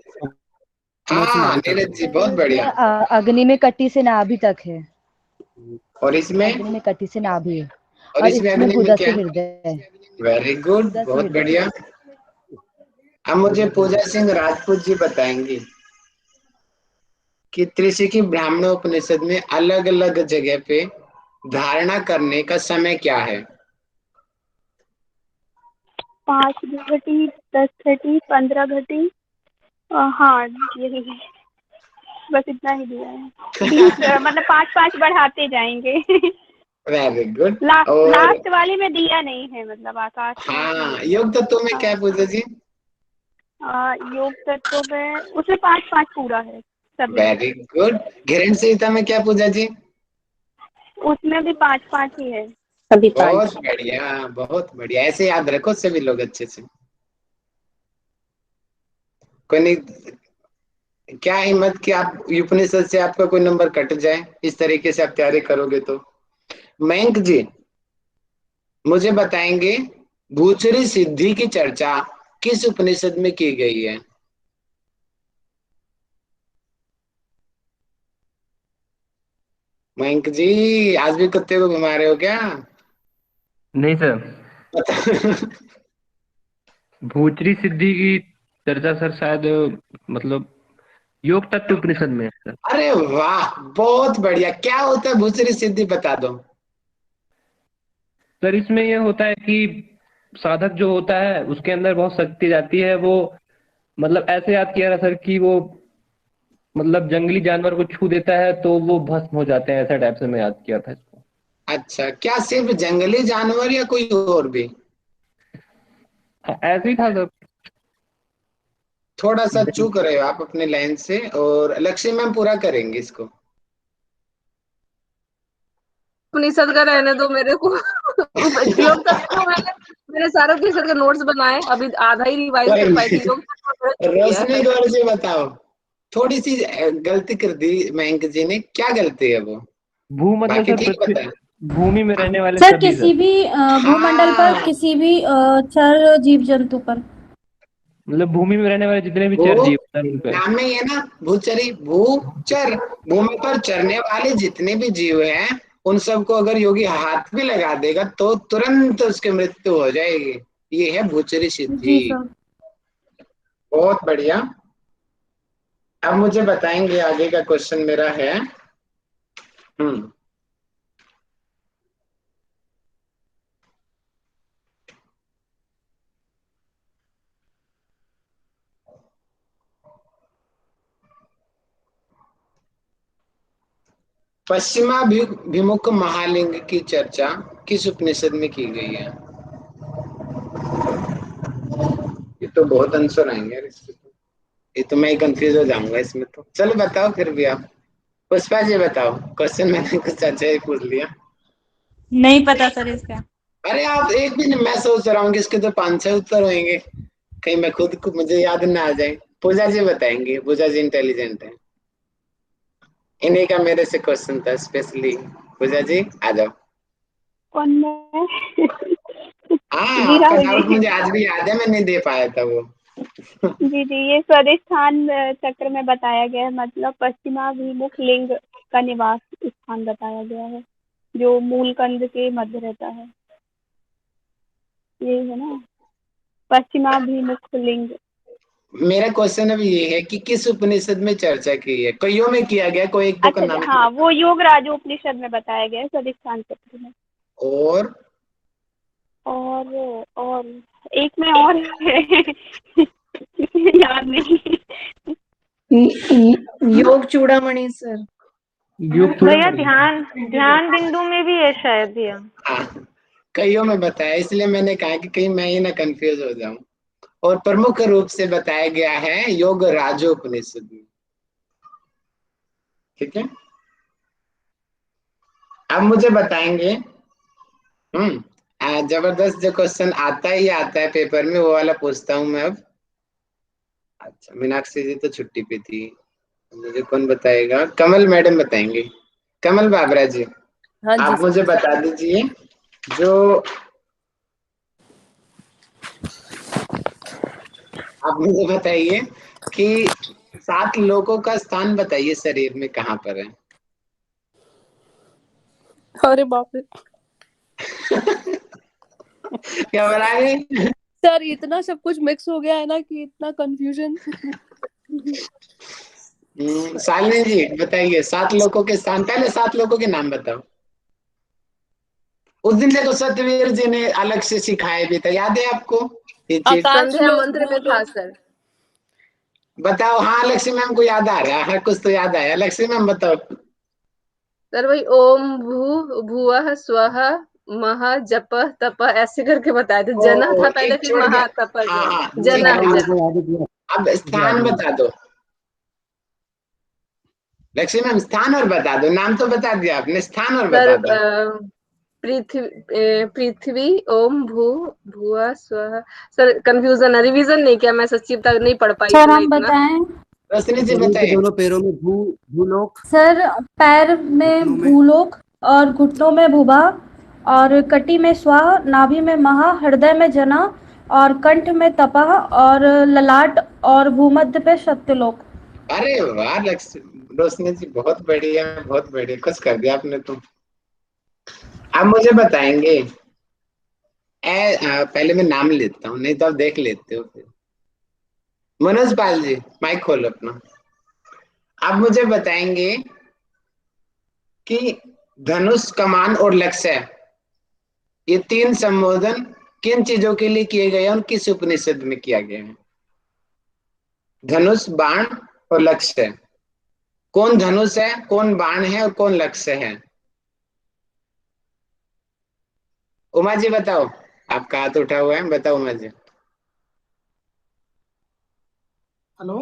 J: कमर से
A: हाँ
J: नाभि तक है।
A: नीरज जी बहुत बढ़िया।
B: अग्नि में कटी से नाभि तक है।
A: और इसमें
B: अग्नि में कटि से नाभि
A: और
B: और
A: इसमें
B: इसमें
A: अग्नि में
B: गुदा
A: क्या
B: से
A: है?
B: हृदय।
A: वेरी गुड,
B: गुदा से
A: बहुत
B: हृदय।
A: बढ़िया। अब मुझे पूजा सिंह राजपूत जी बताएंगी कि त्रिशिकी ब्राह्मणोपनिषद में अलग अलग जगह पे धारणा करने का समय क्या है?
G: 5 घटी, 10 घटी, 15 घटी। हाँ, यही है। बस इतना ही दिया है। 20 मतलब 5-5 बढ़ाते जाएंगे।
A: Very good. और
G: लास्ट वाले में दिया नहीं है, मतलब आकाश में
A: हाँ,
G: नहीं
A: योग तत्व में
G: दिया।
A: क्या है पूजा जी?
G: योग तत्व में उसमें 5-5 पूरा है सभी में।
A: Very good. घृण संहिता में क्या पूजा जी?
G: उसमें भी 5-5 ही है।
P: सभी 5।
A: बहुत बढ़िया, बहुत बढ़िया। ऐसे याद रखो सभी लोग अच्छे से। कोई नहीं, क्या हिम्मत कि आप उपनिषद से आपका कोई नंबर कट जाए, इस तरीके से आप तैयारी करोगे तो। मयंक जी मुझे बताएंगे भूचरी सिद्धि की चर्चा किस उपनिषद में की गई है? मयंक जी आज भी कुत्ते को घुमा रहे हो क्या?
E: नहीं सर, भूचरी सिद्धि की चर्चा सर शायद मतलब योग तत्व उपनिषद में है सर।
A: अरे वाह, बहुत बढ़िया। क्या होता है भूचरी सिद्धि, बता दो।
E: सर इसमें यह होता है कि साधक जो होता है उसके अंदर बहुत शक्ति जाती है। वो मतलब ऐसे याद किया रहा सर कि वो मतलब जंगली जानवर को छू देता है तो वो भस्म हो जाते हैं, ऐसा टाइप से मैं याद किया था इसको।
A: अच्छा, क्या सिर्फ जंगली जानवर या कोई और भी?
E: हाँ, ऐसे ही था सर।
A: थोड़ा सा चूक रहे हो आप अपने लाइन से, और लक्ष्य मैम पूरा करेंगे इसको।
H: उपनिषद का रहने दो मेरे को। योग तत्व तो मैंने सारे उपनिषद के नोट्स बनाए, अभी आधा ही रिवाइज कर पाई थी। योग तत्व तो किया
A: रोशनी
H: है।
A: गौर से बताओ, थोड़ी सी गलती कर दी मयंक जी ने, क्या गलती है वो?
E: भू मतलब
A: बाकी
E: सर
A: ठीक
E: पृथ्वी,
A: बता है।
E: भूमि में रहने वाले
D: सर
E: सभी
D: किसी
E: सर।
D: भी भूमंडल पर किसी भी चर जीव जंतु पर।
E: मतलब भूमि में रहने वाले जितने भी
A: भू
E: चर जीव सर उन पे।
A: नाम में ही है ना, भूचरी, भूचर। भूमि पर चरने वाले जितने भी जीव हैं उन सबको अगर योगी हाथ भी लगा देगा तो तुरंत उसकी मृत्यु हो जाएगी। ये है भूचरी सिद्धि।
D: जी सर।
A: बहुत बढ़िया। अब मुझे बताएंगे, आगे का क्वेश्चन मेरा है। पश्चिमाभिमुख महालिंग की चर्चा किस उपनिषद में की गई है? ये तो बहुत आंसर आएंगे यार इसमें तो। ये तो मैं कंफ्यूज हो जाऊंगा इसमें तो। चलो बताओ फिर भी आप। पुष्पा जी बताओ, क्वेश्चन मैंने कुछ अच्छा ही पूछ लिया।
F: नहीं पता सर इसका।
A: अरे आप एक भी नहीं, मैं सोच रहा हूँ कि इसके तो 5-6 उत्तर होंगे, कहीं मैं खुद को मुझे याद ना आ जाए। पूजा जी बताएंगे, पूजा जी इंटेलिजेंट है। इन्हीं का मेरे से क्वेश्चन था स्पेशली। पूजा जी आ जाओ।
G: कौन मैं?
A: हाँ,
G: जी
A: आपका
G: राहुल
A: डाउट
G: जी।
A: मुझे आज भी याद है, मैं नहीं दे पाया था वो।
G: जी जी, ये स्वाधिष्ठान चक्र में बताया गया है, मतलब पश्चिमाभिमुख लिंग का निवास स्थान बताया गया है, जो मूल कंद के मध्य रहता है। ये है ना, पश्चिमाभिमुख लिंग।
A: मेरा क्वेश्चन अभी ये है कि किस उपनिषद में चर्चा की है? कईयों में किया गया, कोई एक दो का
G: अच्छा
A: नाम
G: हाँ, वो योग राजोपनिषद में बताया गया है, स्वाधिष्ठान चक्र में।
A: और
G: और एक में और है। याद नहीं।
U: योग चूड़ामणि सर।
C: भैया ध्यान ध्यान बिंदु में भी है शायद भैया।
A: हाँ, कईयों में बताया, इसलिए मैंने कहा कि कहीं मैं ही ना कंफ्यूज हो जाऊं। और प्रमुख रूप से बताया गया है योग राजोपनिषद में। ठीक है, अब मुझे बताएंगे। जबरदस्त जो क्वेश्चन आता ही आता है पेपर में, वो वाला पूछता हूं मैं अब। अच्छा, मीनाक्षी जी तो छुट्टी पे थी, मुझे कौन बताएगा? कमल मैडम बताएंगे। कमल बाबरा जी,
B: हाँ जी
A: आप मुझे बता दीजिए, जो आप मुझे बताइए कि 7 लोगों का स्थान बताइए शरीर में कहाँ पर है?
I: अरे बाप रे।
A: घबरा गई?
I: सर इतना सब कुछ मिक्स हो गया है ना कि इतना कंफ्यूजन।
A: शालिनी जी बताइए, 7 लोगों के स्थान, पहले 7 लोगों के नाम बताओ। उस दिन देखो सत्यवीर जी ने अलग से सिखाया भी था, याद है आपको ये चीज?
H: संध्या मंत्र में था सर।
A: बताओ। हाँ लक्ष्मी मैम को याद आ रहा है, कुछ तो याद आया। लक्ष्मी मैम बताओ।
H: सर वही ओम भू भुवः स्वः महा जप तप ऐसे करके बताए थे। जना था पहले,
A: एक
H: फिर
A: छोड़
H: महा
A: गया।
H: तप
A: हाँ हाँ
H: जना है
A: ठीक
H: जना।
A: है। अब स्थान बता दो लक्ष्मी मैम, स्थान और बता दो। नाम तो बता दिया आपने, स्थान और
H: सर
A: बता दो।
H: पृथ्वी ओम भू भुवः स्वः। सर कंफ्यूजन है, रिवीजन नहीं किया मैं, सच्ची तक नहीं पढ़ पाई
D: सर
H: इतना
D: हम
H: इतना।
D: बताएं?
A: रोशनी जी
L: जमीन के
A: बताइए।
L: दोनों पैरों में भूलोक,
D: सर पैर में भूलोक और घुटनों में भूभा और कटी में स्वा, नाभि में महा, हृदय में जना और कंठ में तपह और ललाट और भूमध्य पे सत्यलोक।
A: अरे वाह रोशनी जी, बहुत बढ़िया, बहुत बढ़िया, कुछ कर दिया आपने तो। आप मुझे बताएंगे पहले मैं नाम लेता हूँ, नहीं तो आप देख लेते हो फिर। मनोज पाल जी माइक खोलो अपना। आप मुझे बताएंगे कि धनुष, कमान और लक्ष्य, ये 3 संबोधन किन चीजों के लिए किए गए हैं और किस उपनिषद में किया गया है? धनुष, बाण और लक्ष्य। कौन धनुष है, कौन बाण है और कौन लक्ष्य है? उमा जी बताओ, आपका हाथ उठा हुआ है, बताओ उमा जी।
M: Hello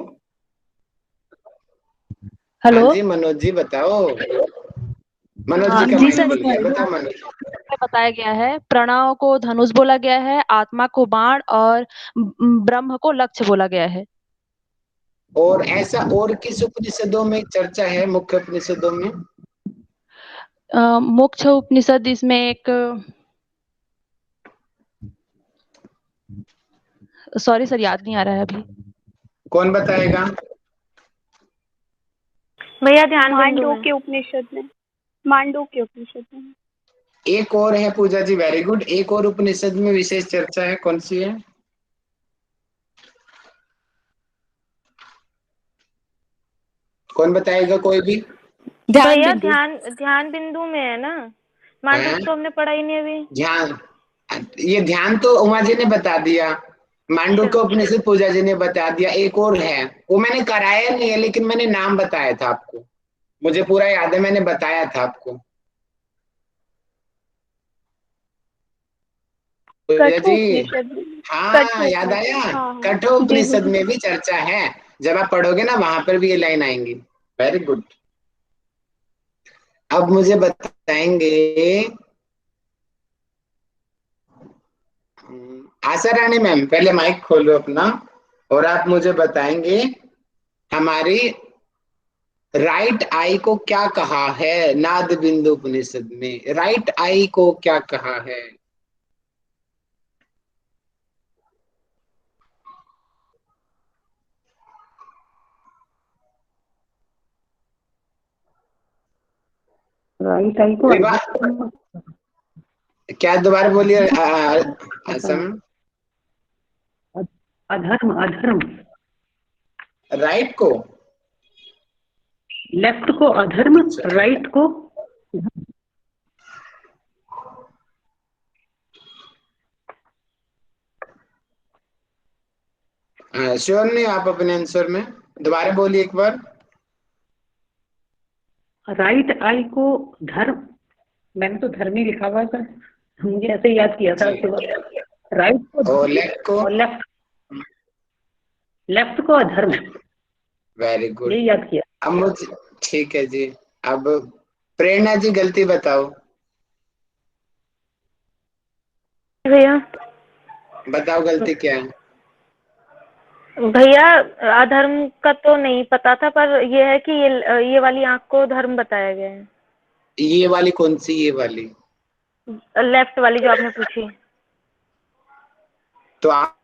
K: hello.
A: हाँ जी मनोज जी बताओ। मनोज
K: हाँ
A: जी का
K: जी
A: माइक
K: सर,
A: खुल गया, बताओ मनोज।
K: में बताया गया है प्रणव को धनुष बोला गया है, आत्मा को बाण और ब्रह्म को लक्ष्य बोला गया है।
A: और ऐसा और किस उपनिषदों में चर्चा है, मुख्य उपनिषदों में?
K: मोक्ष उपनिषद इसमें एक, सॉरी सर याद नहीं आ रहा है अभी।
A: कौन बताएगा?
C: भैया ध्यान बिंदु
G: मांडू
C: में।
G: के उपनिषद में, मांडू के उपनिषद में।
A: एक और है पूजा जी, वेरी गुड। एक और उपनिषद में विशेष चर्चा है, कौन सी है? कौन बताएगा कोई भी?
C: भैया ध्यान बिंदु में है ना, मांडूक
A: हैं?
C: तो हमने पढ़ा ही नहीं अभी।
A: ध्यान, ये ध्यान तो उमा जी ने बता दिया। मांडू के उपनिषद पूजा जी ने बता दिया। एक और है, वो मैंने कराया नहीं है, लेकिन मैंने नाम बताया था आपको, मुझे पूरा याद है, मैंने बताया था आपको। पूजा जी
G: कठोपनिषद में।
A: हाँ याद आया।
G: हाँ।
A: कठोपनिषद में भी चर्चा है, जब आप पढ़ोगे ना वहां पर भी ये लाइन आएंगी। Very good. अब मुझे बताएंगे, आशा रानी मैम पहले माइक खोलो अपना, और आप मुझे बताएंगे हमारी राइट आई को क्या कहा है नाद बिंदु उपनिषद में? राइट आई को क्या कहा है?
S: राइट आई को
A: क्या दोबारा बोलिए आशा मैम।
S: अधर्म, अधर्म।
A: राइट को,
S: लेफ्ट को अधर्म, राइट को
A: श्योर नहीं आप अपने आंसर में? दोबारा बोलिए एक बार।
S: राइट आई को धर्म, मैंने तो धर्म ही लिखा हुआ है सर, मुझे ऐसे ही याद किया था सुबह। राइट को
A: और लेफ्ट को,
S: और लेफ्ट को अधर्म।
A: वेरी गुड,
S: ये याद किया।
A: अब मुझे ठीक है जी। अब प्रेरणा जी गलती बताओ।
C: भैया
A: बताओ गलती क्या है?
C: भैया अधर्म का तो नहीं पता था, पर ये है कि ये वाली आंख को धर्म बताया गया है।
A: ये वाली कौन सी? ये वाली
C: लेफ्ट वाली जो आपने पूछी।
A: तो आप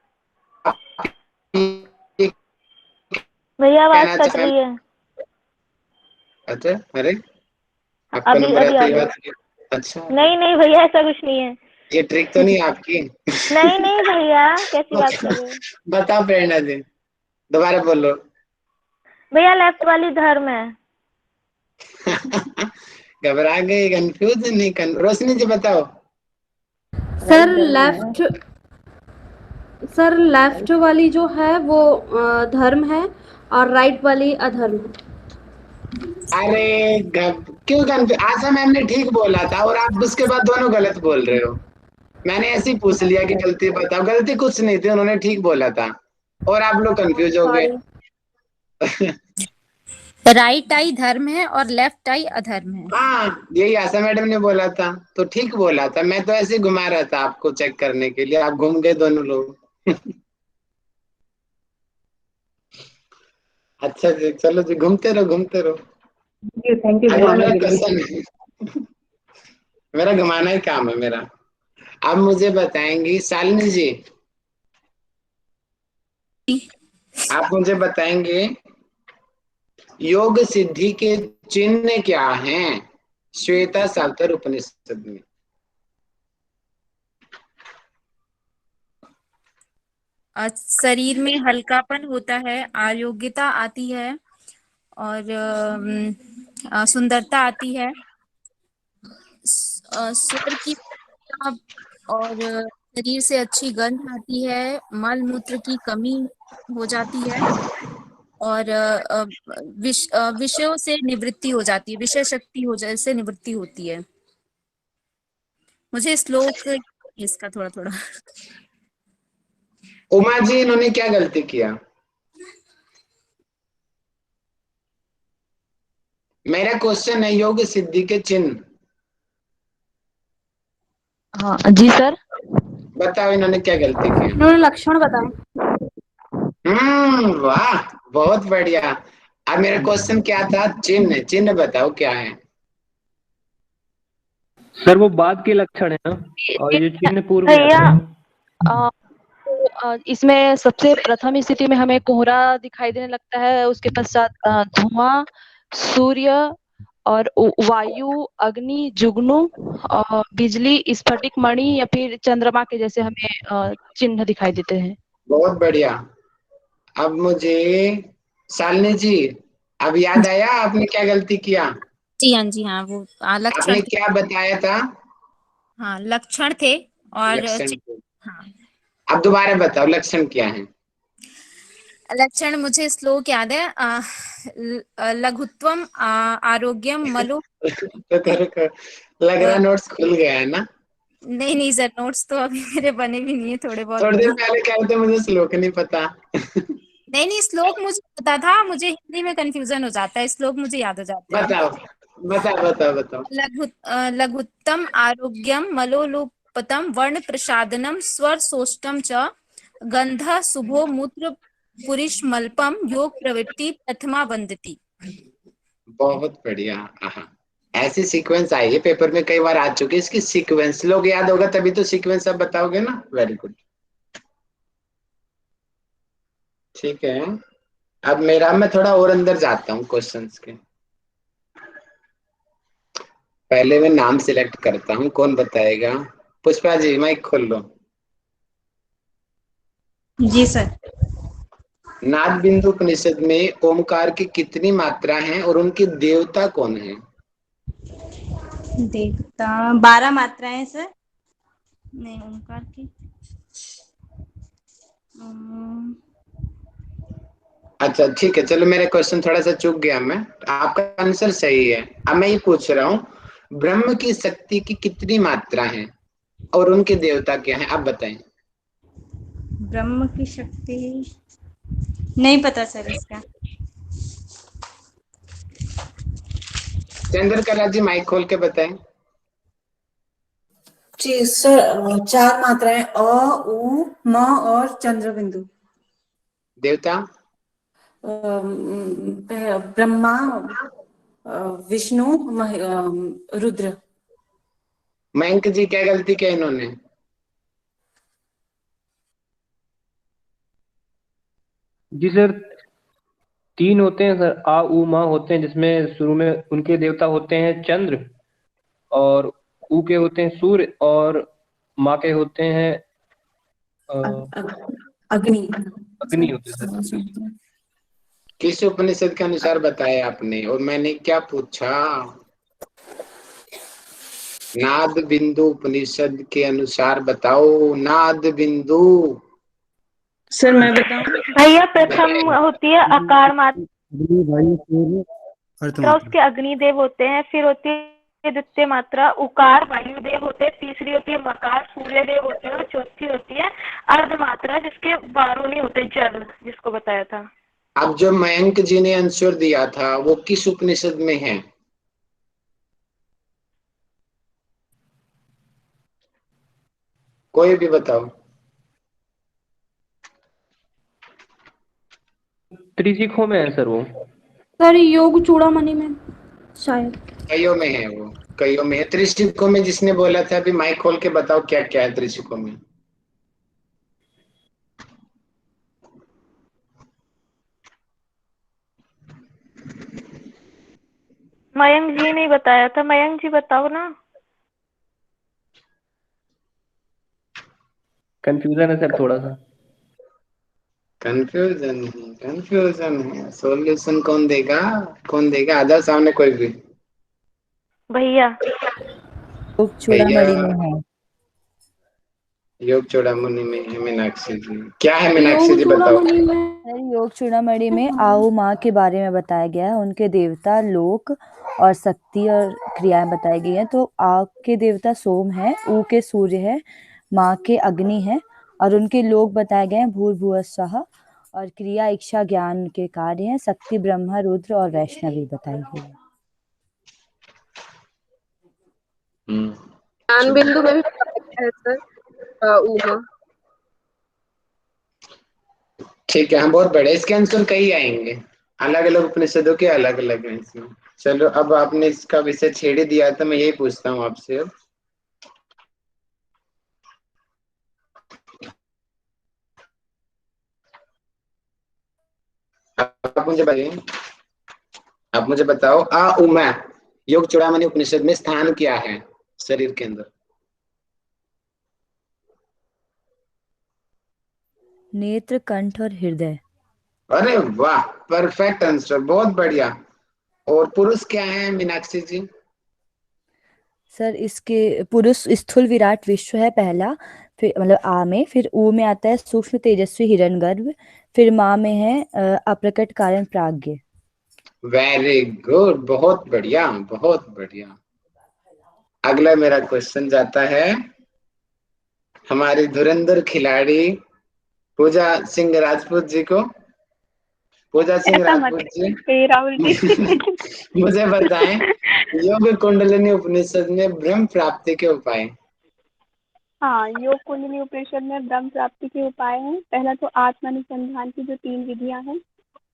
C: भैया आवाज
A: कहना
C: कट रही है।
A: अच्छा, अरे आपका
C: अभी
A: नंबर
C: अभी
A: आता
C: आ
A: ही
C: गई।
A: बात अच्छा,
C: नहीं नहीं भैया, ऐसा कुछ नहीं है।
A: ये ट्रिक तो नहीं है आपकी?
C: नहीं नहीं भैया, कैसी बात कर रहे हो?
A: बताओ प्रेरणा जी, दोबारा बोलो।
C: भैया लेफ्ट वाली धर्म है।
A: घबरा गए, कंफ्यूज नहीं रोशनी जी बताओ।
D: सर लेफ्ट सर लेफ्ट वाली जो है वो धर्म है और राइट वाली अधर्म है।
A: अरे क्यों कंफ्यूज? आशा मैम ने ठीक बोला था और आप उसके बाद दोनों गलत बोल रहे हो। मैंने ऐसे ही पूछ लिया कि गलती बताओ, गलती कुछ नहीं थी, उन्होंने ठीक बोला था और आप लोग कंफ्यूज हो गए।
Q: राइट आई धर्म है और लेफ्ट आई अधर्म है।
A: हाँ, यही आशा मैडम ने बोला था, तो ठीक बोला था। मैं तो ऐसे ही घुमा रहा था आपको चेक करने के लिए, आप घूम गए दोनों लोग। अच्छा जी, चलो जी, घूमते रहो घूमते रहो।
S: थैंक यू
A: अगला
S: घुमाने
A: मेरा
S: के लिए।
A: क्वेश्चन है। मेरा घुमाना ही काम है मेरा। अब मुझे बताएंगी शालिनी जी, आप मुझे बताएंगे योग सिद्धि के चिन्ह क्या हैं श्वेता सावतर उपनिषद में?
Q: शरीर में हल्कापन होता है, आरोग्यता आती है और सुंदरता आती है, स्वर की और शरीर से अच्छी गंध आती है, मल मूत्र की कमी हो जाती है और विषयों से निवृत्ति हो जाती है, विषय शक्ति हो जाए से निवृत्ति होती है। मुझे श्लोक इसका थोड़ा थोड़ा।
A: उमा जी, इन्होंने क्या गलती किया? मेरा क्वेश्चन है योग सिद्धि के चिन्ह।
K: हाँ जी सर।
A: बताओ इन्होंने क्या गलती किया?
D: इन्होंने लक्षण बताए।
A: वाह, बहुत बढ़िया। अब मेरा क्वेश्चन क्या था? चिन्ह, चिन्ह बताओ क्या है?
E: सर वो बाद के लक्षण है ना, और ये चिन्ह पूर्व में
C: भैया
E: आता है।
K: इसमें सबसे प्रथम स्थिति में हमें कोहरा दिखाई देने लगता है, उसके पश्चात धुआं, सूर्य और वायु, अग्नि, जुगनू और बिजली, स्फटिक मणि या फिर चंद्रमा के जैसे हमें चिन्ह दिखाई देते हैं।
A: बहुत बढ़िया। अब मुझे शालिनी जी, अब याद आया आपने क्या गलती किया?
Q: जी हाँ जी हाँ, वो लक्षण
A: आपने
Q: थे।
A: क्या बताया था?
Q: हाँ लक्षण थे और
A: लक्षण थे।
Q: हाँ
A: अब दोबारा बताओ लक्षण क्या है?
Q: लक्षण मुझे श्लोक याद है, लघुत्वम आरोग्यम मलो।
A: रुको, लग रहा नोट्स खुल गया है ना?
Q: नहीं नहीं सर, नोट्स तो अभी मेरे बने भी नहीं है, थोड़े बहुत
A: थोड़ी देर
Q: बने।
A: पहले कह रहे थे मुझे श्लोक नहीं पता।
Q: नहीं नहीं, श्लोक मुझे पता था, मुझे हिंदी में कंफ्यूजन हो जाता है, श्लोक मुझे याद हो जाते हैं।
A: बताओ बताओ बताओ बताओ।
Q: लघुत्तम आरोग्यम मलोलोपतम वर्ण प्रसादनम स्वर सोष्टम च गंध शुभो मूत्र पुरिशमल्पम योग प्रवृत्ति प्रथमा वंदती।
A: बहुत बढ़िया। आहा, ऐसी सीक्वेंस आई है पेपर में, कई बार आ चुकी है इसकी सीक्वेंस। लोग याद होगा तभी तो सीक्वेंस अब बताओगे ना। वेरी गुड, ठीक है। अब मेरा, मैं थोड़ा और अंदर जाता हूँ क्वेश्चंस के। पहले मैं नाम सिलेक्ट करता हूँ, कौन बताएगा? पुष्पा जी, माइक खोल लो।
F: जी सर।
A: नाद बिंदु उपनिषद में ओमकार की कितनी मात्रा हैं और उनके देवता कौन है?
F: देवता 12 मात्राएं सर। नहीं, ओंकार की
A: अच्छा ठीक है, चलो मेरा क्वेश्चन थोड़ा सा चूक गया मैं, आपका आंसर सही है। अब मैं ये पूछ रहा हूँ ब्रह्म की शक्ति की कितनी मात्रा है और उनके देवता क्या हैं, आप बताएं।
F: ब्रह्म की शक्ति नहीं पता सर इसका।
A: चंद्रकला जी, माइक खोल के बताएं।
N: जी सर, 4 मात्राएं अ, उ, म और चंद्र बिंदु।
A: देवता?
N: ब्रह्मा, विष्णु, रुद्र।
A: मयंक जी, क्या गलती किया इन्होंने?
E: जी सर, 3 होते हैं सर, आ उ मा होते हैं, जिसमें शुरू में उनके देवता होते हैं चंद्र और ऊ के होते हैं सूर्य और माँ के होते हैं
N: अग्नि
E: अग्नि होते हैं सर।
A: किस उपनिषद के अनुसार बताया आपने, और मैंने क्या पूछा? नाद बिंदु उपनिषद के अनुसार बताओ, नाद बिंदु।
F: सर मैं बताऊं?
C: भैया प्रथम होती है आकार मात्रा,
J: अग्नि, वायु, सूर्य, अर्थ मात्रा।
C: उसके अग्निदेव होते हैं, फिर होती है द्वितीय मात्रा उकार वायुदेव होते हैं, तीसरी होती है मकार सूर्य देव होते हैं, और चौथी होती है अर्ध मात्रा जिसके 12 नहीं होते जल, जिसको बताया था।
A: अब जो मयंक जी ने आंसर दिया था वो किस उपनिषद में है? कोई भी बताओ।
E: त्रिशिखों में है सर वो।
D: सर योग चूड़ामणि में शायद।
A: कईयों में है वो, कईयों में है। त्रिशिखों में जिसने बोला था अभी माइक खोल के बताओ क्या क्या है त्रिशिखों में।
C: मयंक जी ने बताया था, मयंक जी बताओ ना।
E: कंफ्यूजन है सर थोड़ा सा।
A: कंफ्यूजन है, कंफ्यूजन है। सॉल्यूशन कौन देगा, कौन देगा? आधा सामने कोई भी
C: भैया
B: योग चूड़ामणि में है।
A: योग चूड़ामणि में है मीनाक्षी जी। क्या है मीनाक्षी
D: योग
A: जी बताओ।
D: चूड़ामणि में
B: सर योग चूड़ामणि में आओ माँ के बारे में बताया गया है, उनके देवता लोक और शक्ति और क्रियाएं बताई गई हैं। तो आ के देवता सोम है, ऊ के सूर्य है, माँ के अग्नि है, और उनके लोक बताए गए हैं भूर्भुवः स्वः, और क्रिया इच्छा ज्ञान के कार्य हैं। शक्ति ब्रह्मा रुद्र और वैष्णवी बताई गई है।
H: ज्ञान बिंदु में भी बताया है सर उमा।
A: ठीक है, हम बहुत बड़े, इसके आंसर कई आएंगे, अलग अलग उपनिषदों के अलग अलग हैं इसमें। चलो अब आपने इसका विषय छेड़ ही दिया था, मैं यही पूछता हूँ आपसे अब। आप मुझे बताइए, आप मुझे बताओ उमा योग चूड़ामणि उपनिषद में स्थान क्या है शरीर के अंदर?
B: नेत्र, कंठ और हृदय।
A: अरे वाह, परफेक्ट आंसर, बहुत बढ़िया। और पुरुष क्या है मीनाक्षी जी?
B: सर इसके पुरुष स्थूल विराट विश्व है पहला, फिर मतलब आ में, फिर ऊ में आता है सूक्ष्म तेजस्वी हिरण्यगर्भ, फिर माँ में है अप्रकट कारण प्राज्ञ।
A: वेरी गुड, बहुत बढ़िया, बहुत बढ़िया। अगला मेरा क्वेश्चन जाता है हमारी धुरंधर खिलाड़ी पूजा सिंह राजपूत जी को। पूजा सिंह
G: ऐसा मत
A: राजपूत जी,
G: कहिए राहुल जी।
A: मुझे बताएं योग कुंडलिनी उपनिषद में ब्रह्म प्राप्ति के उपाय।
G: हाँ, योग कुंडली उपनिषद में ब्रह्म प्राप्ति के उपाय हैं। पहला तो आत्म अनुसंधान की जो 3 विधियां हैं,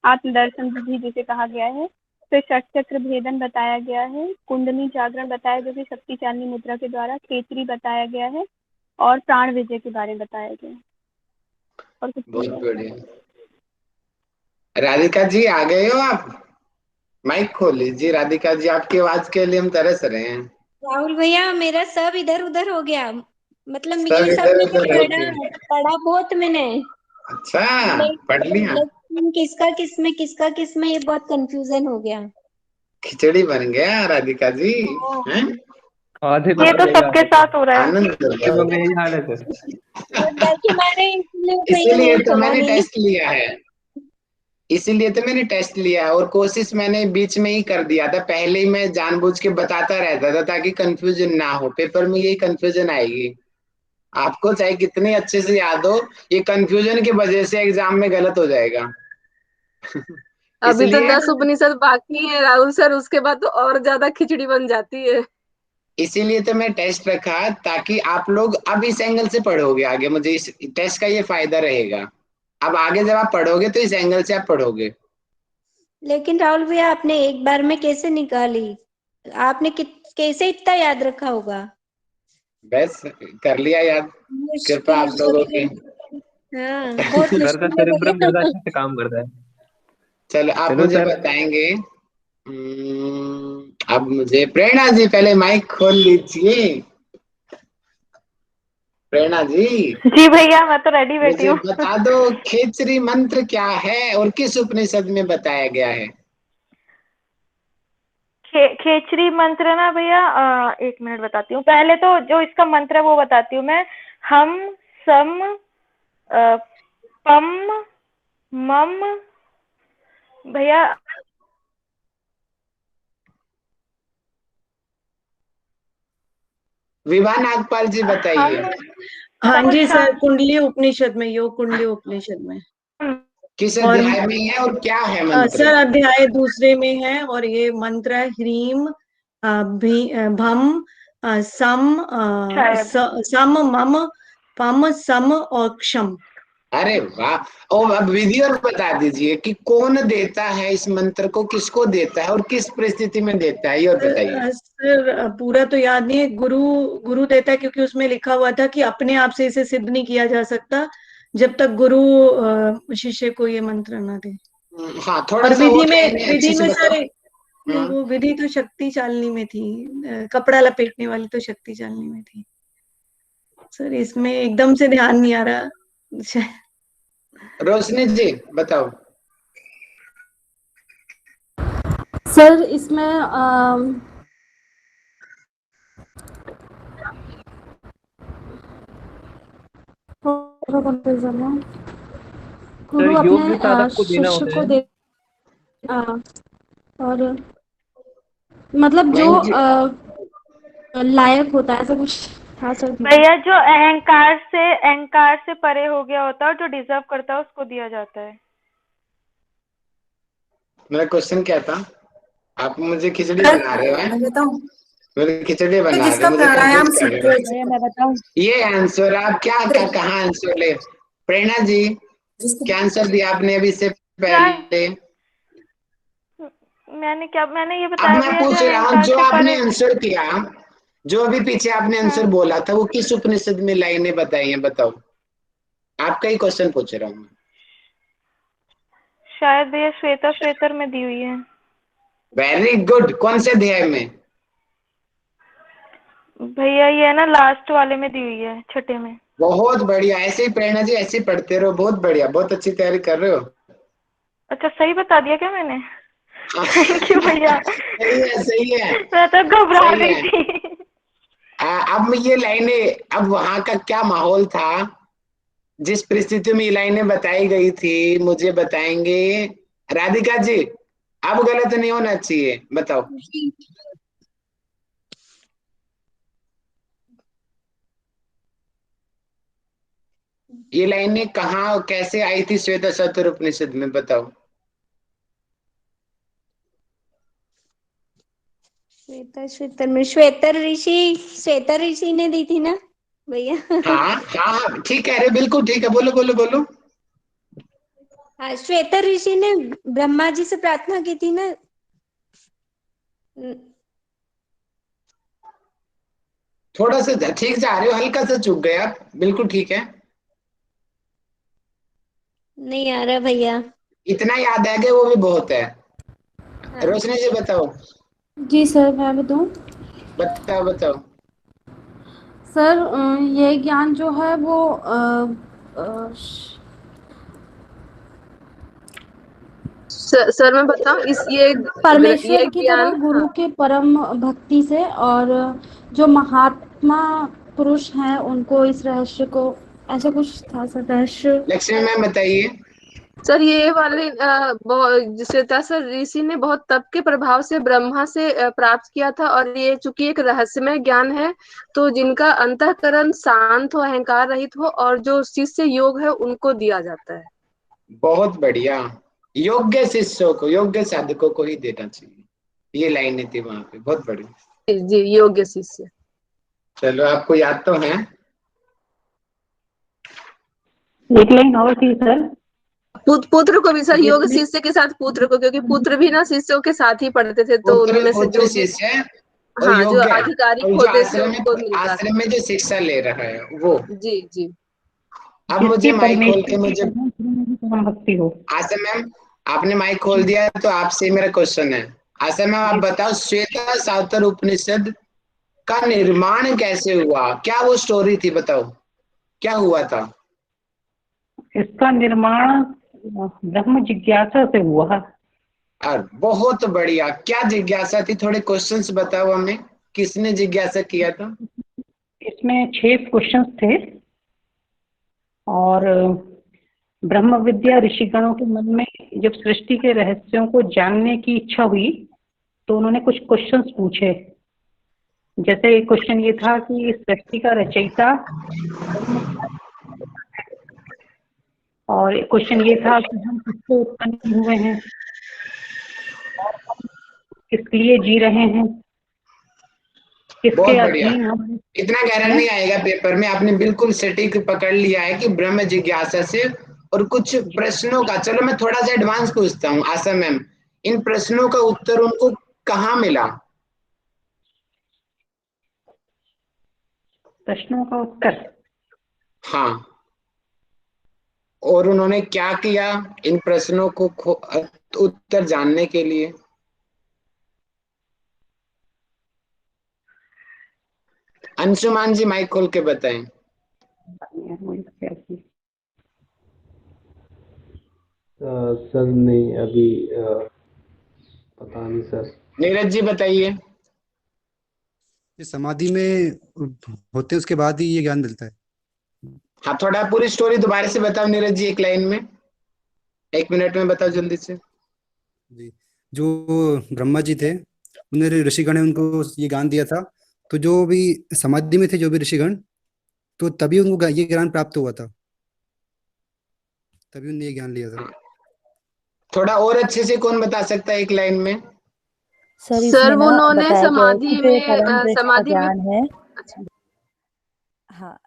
G: आत्मदर्शन विधि जिसे कहा गया है, फिर षट चक्र भेदन बताया गया है, कुंडली जागरण बताया जो कि शक्ति चालनी मुद्रा के द्वारा, खेतरी बताया गया है, और प्राण विजय के बारे में बताया गया है। और कुछ
A: बहुत बढ़िया। राधिका जी आ गए हो आप? माइक खोल लीजिए राधिका जी, आपकी आवाज के लिए हम तरस रहे हैं।
R: राहुल भैया मेरा सब इधर उधर हो गया, मतलब
A: सब
R: ये सब
A: इधर
R: मैंने
A: उधर हो गया।
R: पढ़ा बहुत मैंने,
A: अच्छा, पढ़ लिया।
R: लेकिन किसका किस में ये बहुत कंफ्यूजन हो गया।
A: खिचड़ी बन गया राधिका जी हैं?
E: आधे
C: ये
E: लोग
C: तो सबके साथ हो रहा है।
A: आनंद
E: लोग में यही हाल है सर।
R: बल्कि मैंने इसलिए भैया
A: इसीलिए
R: नहीं
A: तो
R: पढ़ा
A: मैंने
R: नहीं।
A: टेस्ट लिया है, इसीलिए तो मैंने टेस्ट लिया है, और कोशिश मैंने बीच में ही कर दिया था। पहले ही मैं जानबूझ के बताता रहता था ताकि कंफ्यूजन ना हो, पेपर में यही कंफ्यूजन आएगी। आपको चाहे कितने अच्छे से याद हो, ये कंफ्यूजन की वजह से एग्जाम में गलत हो जाएगा।
H: अभी तो
A: इसलिए
H: 10 उपनिषद बाकी है राहुल सर, उसके बाद तो और ज्यादा खिचड़ी बन जाती है।
A: इसीलिए तो मैं टेस्ट रखा ताकि आप लोग अब इस एंगल से पढ़ोगे आगे। मुझे इस टेस्ट का ये फायदा रहेगा, अब आगे जब आप पढ़ोगे तो इस एंगल से आप पढ़ोगे।
R: लेकिन राहुल भैया आपने एक बार में कैसे निकाली, आपने कैसे इतना याद रखा होगा।
A: बस कर लिया याद, कृपा
R: मुश्किल
A: आप लोगों
R: बहुत
A: की।
R: हाँ बहुत
E: सर का
R: मुश्किल है
E: सेरेब्रम ज्यादा
R: भैया।
E: अच्छे से काम करता है।
A: चलो आप
E: चलो
A: मुझे
E: सर।
A: बताएंगे अब मुझे प्रेरणा जी पहले माइक खोल लीजिए। प्रेरणा जी।
C: जी भैया, मैं तो रेडी बैठी
A: मुझे
C: हूँ।
A: बता दो खेचरी मंत्र क्या है और किस उपनिषद में बताया गया है?
C: खेचरी मंत्र ना भैया, एक मिनट बताती हूँ। पहले तो जो इसका मंत्र है वो बताती हूँ मैं। हम सम पम मम भैया।
A: विभा नागपाल जी बताइए।
N: हाँ
C: हम
N: जी सर, कुंडली उपनिषद में, योग कुंडली उपनिषद में।
A: किस
N: और
A: अध्याय में है और क्या है मंत्र?
N: सर अध्याय 2 में है और ये मंत्र है ह्रीम भम सम सम मम पम सम और क्षम।
A: अरे वाह। और अब विधि और बता दीजिए कि कौन देता है इस मंत्र को, किसको देता है और किस परिस्थिति में देता है, ये और बताइए।
N: सर पूरा तो याद नहीं है। गुरु देता है, क्योंकि उसमें लिखा हुआ था कि अपने आप से इसे सिद्ध नहीं किया जा सकता जब तक गुरु शिष्य को ये मंत्र ना दे।
A: हाँ, थोड़ा
N: और
A: सा और अच्छे से बताओ।
N: सारे नहीं, वो विधि तो शक्ति चालनी में थी, कपड़ा लपेटने वाली तो शक्ति चालनी में थी सर। इसमें एकदम से ध्यान नहीं आ रहा।
A: रोशनी जी बताओ।
D: सर इसमें थोड़ा कंफ्यूजन है। गुरु
E: सर योग्य
D: अपने
E: साधक को देना
D: शिष्य
E: होता
D: को
E: है।
D: दे और मतलब जो लायक होता है, ऐसा कुछ था सर।
C: भैया जो अहंकार से परे हो गया होता है और जो डिजर्व करता है उसको दिया जाता है।
A: मेरा क्वेश्चन क्या था? आप मुझे खिचड़ी बना रहे हो?
N: मैं बताऊं?
A: मेरे खिचड़ी बना रहे
N: जिसका
A: हो, मुझे
N: प्राणायाम
A: कंफ्यूज कर रहे
N: सीखते
A: हो।
B: मैं बताऊं?
A: ये आंसर आप क्या कहाँ आंसर ले? प्रेरणा जी क्या आंसर दिया आपने अभी से पहले?
C: मैंने ये
A: अब
C: बताया
A: मैं
C: भैया, जो
A: पूछ रहा हूँ,
C: अहंकार
A: जो
C: से
A: आपने
C: परे।
A: आंसर किया, जो अभी पीछे आपने आंसर बोला था, वो किस उपनिषद में लाइनें बताई हैं? बताओ। आपका ही क्वेश्चन पूछ रहा हूँ।
C: शायद भैया श्वेतर में दी हुई है।
A: Very good. कौन से अध्याय में?
C: भैया ये है ना, लास्ट वाले में दी हुई है, छठे में।
A: बहुत बढ़िया। ऐसे ही प्रेरणा जी, ऐसे ही पढ़ते रहो। बहुत बढ़िया, बहुत अच्छी तैयारी कर रहे हो।
C: अच्छा, सही बता दिया क्या मैंने? थैंक यू भैया।
A: सही है, सही है।
C: मैं तो घबरा
A: सही
C: गई
A: है।
C: थी।
A: अब ये लाइनें, अब वहां का क्या माहौल था, जिस परिस्थिति में ये लाइनें बताई गई थी, मुझे बताएंगे राधिका जी। अब गलत नहीं होना चाहिए, बताओ। ये लाइनें कहाँ और कैसे आई थी श्वेता सतर उपनिषद में, बताओ।
R: श्वेता ऋषि ने दी थी ना भैया?
A: हाँ हाँ, ठीक है। अरे बिल्कुल ठीक है। बोलो बोलो बोलो।
R: हाँ, श्वेता ऋषि ने ब्रह्मा जी से प्रार्थना की थी ना।
A: थोड़ा सा ठीक जा रहे हो, हल्का सा चूक गए आप। बिल्कुल ठीक है।
R: नहीं आ रहा भैया।
A: इतना याद है कि वो भी बहुत है। रोशनी जी बताओ।
D: जी सर, मैं बताऊं?
A: बताओ बताओ।
D: सर ये ज्ञान जो है वो
H: सर मैं बताऊं,
D: परमेश्वर
H: ये
D: की तरह
H: ज्ञान,
D: गुरु
H: हाँ।
D: के परम भक्ति से, और जो महात्मा पुरुष हैं उनको इस रहस्य को, ऐसा कुछ था सर रहस्य।
A: लक्ष्मी मैम बताइए।
H: सर ये वाले श्वेतासर ऋषि ने बहुत तप के प्रभाव से ब्रह्मा से प्राप्त किया था, और ये चूंकि एक रहस्यमय ज्ञान है, तो जिनका अंतःकरण शांत हो, अहंकार रहित हो, और जो शिष्य योग है उनको दिया जाता है।
A: बहुत बढ़िया। योग्य शिष्यों को, योग्य साधकों को ही देना चाहिए। ये लाइनें थी वहां पे। बहुत बढ़िया
H: जी, योग्य शिष्य।
A: चलो, आपको याद तो है।
S: एक लाइन और थी सर।
H: पुत्र को भी सर, योग शिष्य के साथ पुत्र को, क्योंकि पुत्र भी ना शिष्यों के साथ ही पढ़ते थे, तो उनमें से
A: पुत्र
H: जो भी,
A: शिष्य और
H: हाँ, जो
A: योग्य,
H: आधिकारिक
A: और जो
H: होते थे उनको मिलता था।
A: आश्रम में जो शिक्षा ले रहा है वो।
H: जी जी।
A: अब मुझे
S: जिसकी
A: माइक खोल
S: परमेश्वर
A: के
S: की
A: मुझे
S: परम भक्ति हो।
A: आश्रम मैम, आपने माइक खोल दिया है, तो आपसे मेरा क्वेश्चन है। ऐसे में आप बताओ श्वेता सावतर उपनिषद का निर्माण कैसे हुआ, क्या वो स्टोरी थी, बताओ क्या हुआ था।
S: इसका निर्माण ब्रह्म जिज्ञासा से हुआ।
A: और बहुत बढ़िया, क्या जिज्ञासा थी, थोड़े क्वेश्चंस बताओ हमें, किसने जिज्ञासा किया था।
S: इसमें 6 क्वेश्चंस थे और ब्रह्म विद्या ऋषिगणों के मन में जब सृष्टि के रहस्यों को जानने की इच्छा हुई तो उन्होंने कुछ क्वेश्चंस पूछे। जैसे एक क्वेश्चन ये था कि इस सृष्टि का रचयिता और एक क्वेश्चन ये था कि हम किससे उत्पन्न हुए हैं, किस लिए जी रहे हैं,
A: बहुत
S: किसके
A: बढ़िया,
S: अधीन हम।
A: इतना गहरा नहीं आएगा पेपर में, आपने बिल्कुल सटीक पकड़ लिया है कि ब्रह्म जिज्ञासा से। और कुछ प्रश्नों का, चलो मैं थोड़ा सा एडवांस पूछता हूँ आशा मैम, इन प्रश्नों का उत्तर उनको कहाँ मिला।
S: प्रश्नों का उत्तर,
A: हाँ, और उन्होंने क्या किया इन प्रश्नों को उत्तर जानने के लिए। अंशुमान जी माइक खोल के बताएं।
T: सर नहीं, अभी पता नहीं सर।
A: नीरज जी बताइए।
J: ये समाधि में होते हैं, उसके बाद ही ये ज्ञान मिलता है।
A: हाँ, थोड़ा पूरी स्टोरी दोबारा से बताओ नीरज जी, एक लाइन में, 1 मिनट में बताओ जल्दी से।
J: जी, जो ब्रह्मा जी थे, उन्हें ऋषिगण ने उनको ये ज्ञान दिया था। तो जो भी समाधि में थे, जो भी ऋषिगण, तो तभी उनको ये ज्ञान प्राप्त हुआ था, तभी उन्होंने ये ज्ञान लिया था।
A: थोड़ा और अच्छे से कौन बता सकता है 1 लाइन में।
B: सर
H: सर
B: इसमें
H: वो
B: ना
H: उन्होंने
B: बताया गया है कि
H: समाधि
B: जो
H: में
B: परम दृष्टि का
H: समाधि में।
B: ज्ञान है,
H: अच्छा,
B: हाँ,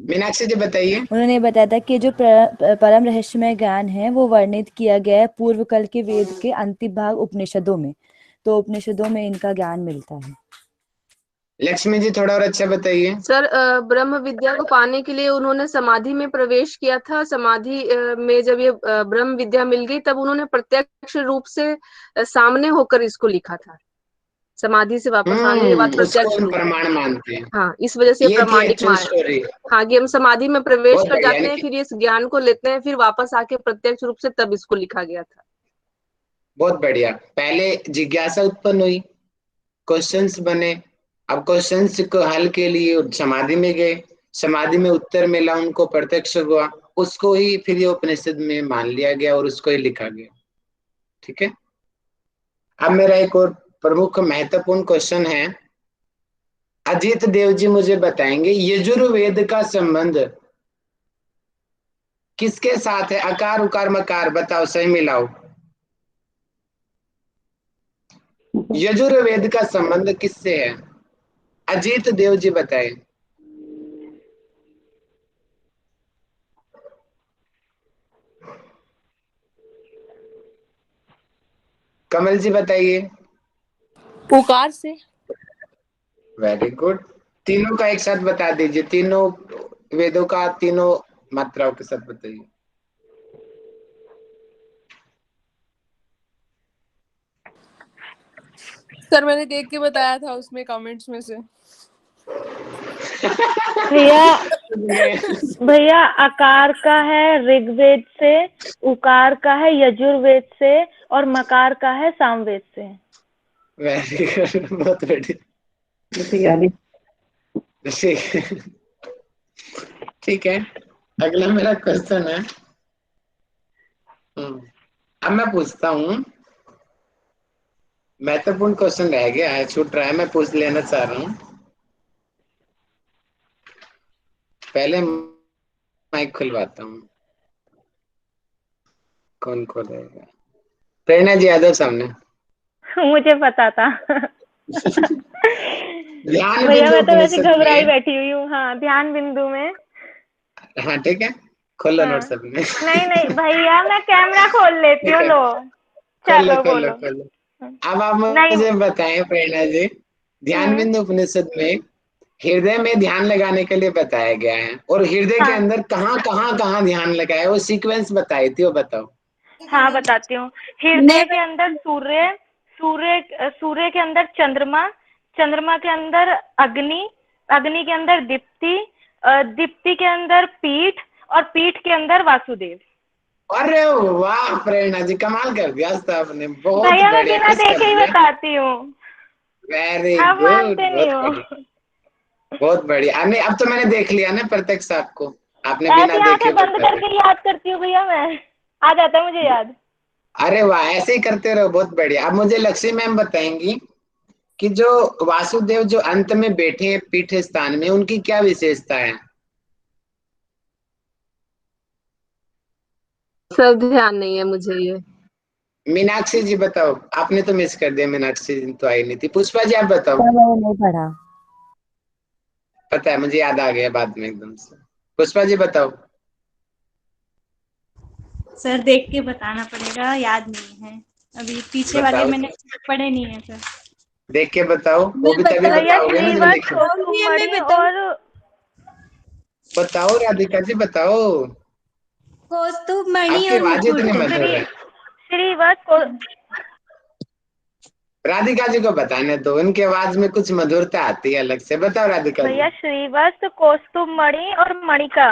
A: मीनाक्षी जी बताइए।
B: उन्होंने बताया था कि जो परम रहस्यमय ज्ञान है वो वर्णित किया गया है पूर्व कल के वेद के अंतिम भाग उपनिषदों में। तो उपनिषदों में इनका ज्ञान मिलता है।
A: लक्ष्मी जी थोड़ा और अच्छा बताइए।
H: सर ब्रह्म विद्या को पाने के लिए उन्होंने समाधि में प्रवेश किया था। समाधि में जब ये ब्रह्म विद्या मिल गई तब उन्होंने प्रत्यक्ष रूप से सामने होकर इसको लिखा था। समाधि से वापस आने के बाद
A: उसको
H: प्रत्यक्ष
A: हम
H: रूप।
A: प्रमाण मानते हैं।
H: हाँ, इस वजह से
A: ये थी
H: प्रामाणिक
A: एक्चुअल
H: मान।
A: स्टोरी।
H: हाँ, कि हम समाधि में प्रवेश
A: बहुत
H: कर
A: बढ़िया,
H: जाते हैं, फिर इस ज्ञान को लेते हैं, फिर वापस आके प्रत्यक्ष रूप से तब इसको लिखा गया था।
A: बहुत बढ़िया। पहले जिज्ञासा उत्पन्न हुई, क्वेश्चंस बने, अब क्वेश्चंस को हल के लिए समाधि में गए, समाधि में उत्तर मिला उनको, प्रत्यक्ष हुआ, उसको ही फिर ये उपनिषद में मान लिया गया और उसको ही लिखा गया। ठीक है, अब मेरा एक और प्रमुख महत्वपूर्ण क्वेश्चन है। अजीत देव जी मुझे बताएंगे यजुर्वेद का संबंध किसके साथ है। अकार उकार मकार बताओ, सही मिलाओ। यजुर्वेद का संबंध किससे है, अजीत देव जी बताएं। कमल जी बताइए।
I: उकार से।
A: वेरी गुड, तीनों का एक साथ बता दीजिए, तीनों वेदों का तीनों मात्राओं के साथ बताइए।
I: सर मैंने देख के बताया था उसमें कमेंट्स में से।
C: भैया अकार का है ऋग्वेद से, उकार का है यजुर्वेद से और मकार का है सामवेद से।
A: वेरी गुड, बहुत बढ़िया। ठीक है, अगला मेरा क्वेश्चन है। अब मैं पूछता हूँ, महत्वपूर्ण क्वेश्चन रह गया है, छूट रहा है, मैं पूछ लेना चाह रहा हूँ। पहले माइक खुलवाता हूँ, कौन खोलेगा। प्रेरणा जी यादव सामने।
C: मुझे पता था।
A: ध्यान
C: भैया
A: बिंदु
C: मैं तो वैसे
A: उपनिषद
C: घबराई
A: में।
C: बैठी हुई हूँ। हाँ, ध्यान बिंदु में।
A: हाँ ठीक है, खोलो
C: हाँ।
A: नोट सब में।
C: नहीं नहीं भैया, मैं कैमरा खोल लेती हूँ।
A: ठीक है,
C: लो
A: खोलो
C: चलो
A: खोलो
C: बोलो।
A: खोलो। अब आप
C: नहीं।
A: मुझे बताएं प्रेरणा जी, ध्यान बिंदु उपनिषद में हृदय में ध्यान लगाने के लिए बताया गया है, और हृदय के अंदर कहाँ कहाँ कहाँ ध्यान लगाया, वो सीक्वेंस बताई थी, वो बताओ।
C: हाँ बताती हूँ। हृदय के अंदर सूर्य, सूर्य के अंदर चंद्रमा, चंद्रमा के अंदर अग्नि, अग्नि के अंदर दीप्ति, दीप्ति के अंदर पीठ और पीठ के अंदर वासुदेव।
A: अरे वाह प्रेरणा जी, कमाल कर दिया आज तो आपने, बहुत
C: भैया मैं
A: बढ़िया,
C: बिना
A: खुश कर
C: देखे ही
A: दिया।
C: बताती हूँ,
A: वेरी
C: आप
A: गुड,
C: मानते नहीं
A: बहुत
C: हो।
A: बढ़िया, बहुत बढ़िया। नहीं, अब तो मैंने देख लिया ना प्रत्यक्ष आपको, आपने बिना
C: ऐसी
A: देखे
C: आंखें बंद
A: बता
C: करके याद करती हूँ भैया मैं, आ जाता है मुझे याद।
A: अरे वाह, ऐसे ही करते रहो, बहुत बढ़िया। अब मुझे लक्ष्मी मैम बताएंगी कि जो वासुदेव जो अंत में बैठे हैं पीठ स्थान में, उनकी क्या विशेषता है।
H: सर ध्यान नहीं है मुझे ये।
A: मीनाक्षी जी बताओ, आपने तो मिस कर दिया, मीनाक्षी जी तो आई नहीं थी। पुष्पा जी आप बताओ।
B: मैंने नहीं पढ़ा।
A: पता है, मुझे याद आ गया बाद में एकदम से। पुष्पा जी बताओ।
F: सर देख के बताना पड़ेगा, याद नहीं है अभी, पीछे वाले
A: बताओ,
F: मैंने पढ़े नहीं है सर।
A: देख के बताओ, वो
R: मैं
A: भी तभी
R: बताऊं?
C: भैया
A: बताओगे ना जब
C: श्रीवत्स,
A: देखे।
R: राहुल भैया मैं
C: कौस्तुभमणि
R: बताऊं?
C: और
A: बताओ राधिका जी बताओ,
R: कौस्तुभमणि
A: आपकी
R: और
A: आवाज
R: मुकुट।
A: इतनी मधुर है।
C: श्रीवत्स
A: राधिका जी को बताने दो, उनकी आवाज में कुछ मधुरता आती है अलग से। बताओ राधिका जी।
C: भैया श्रीवत्स, कौस्तुभमणि और मणिका।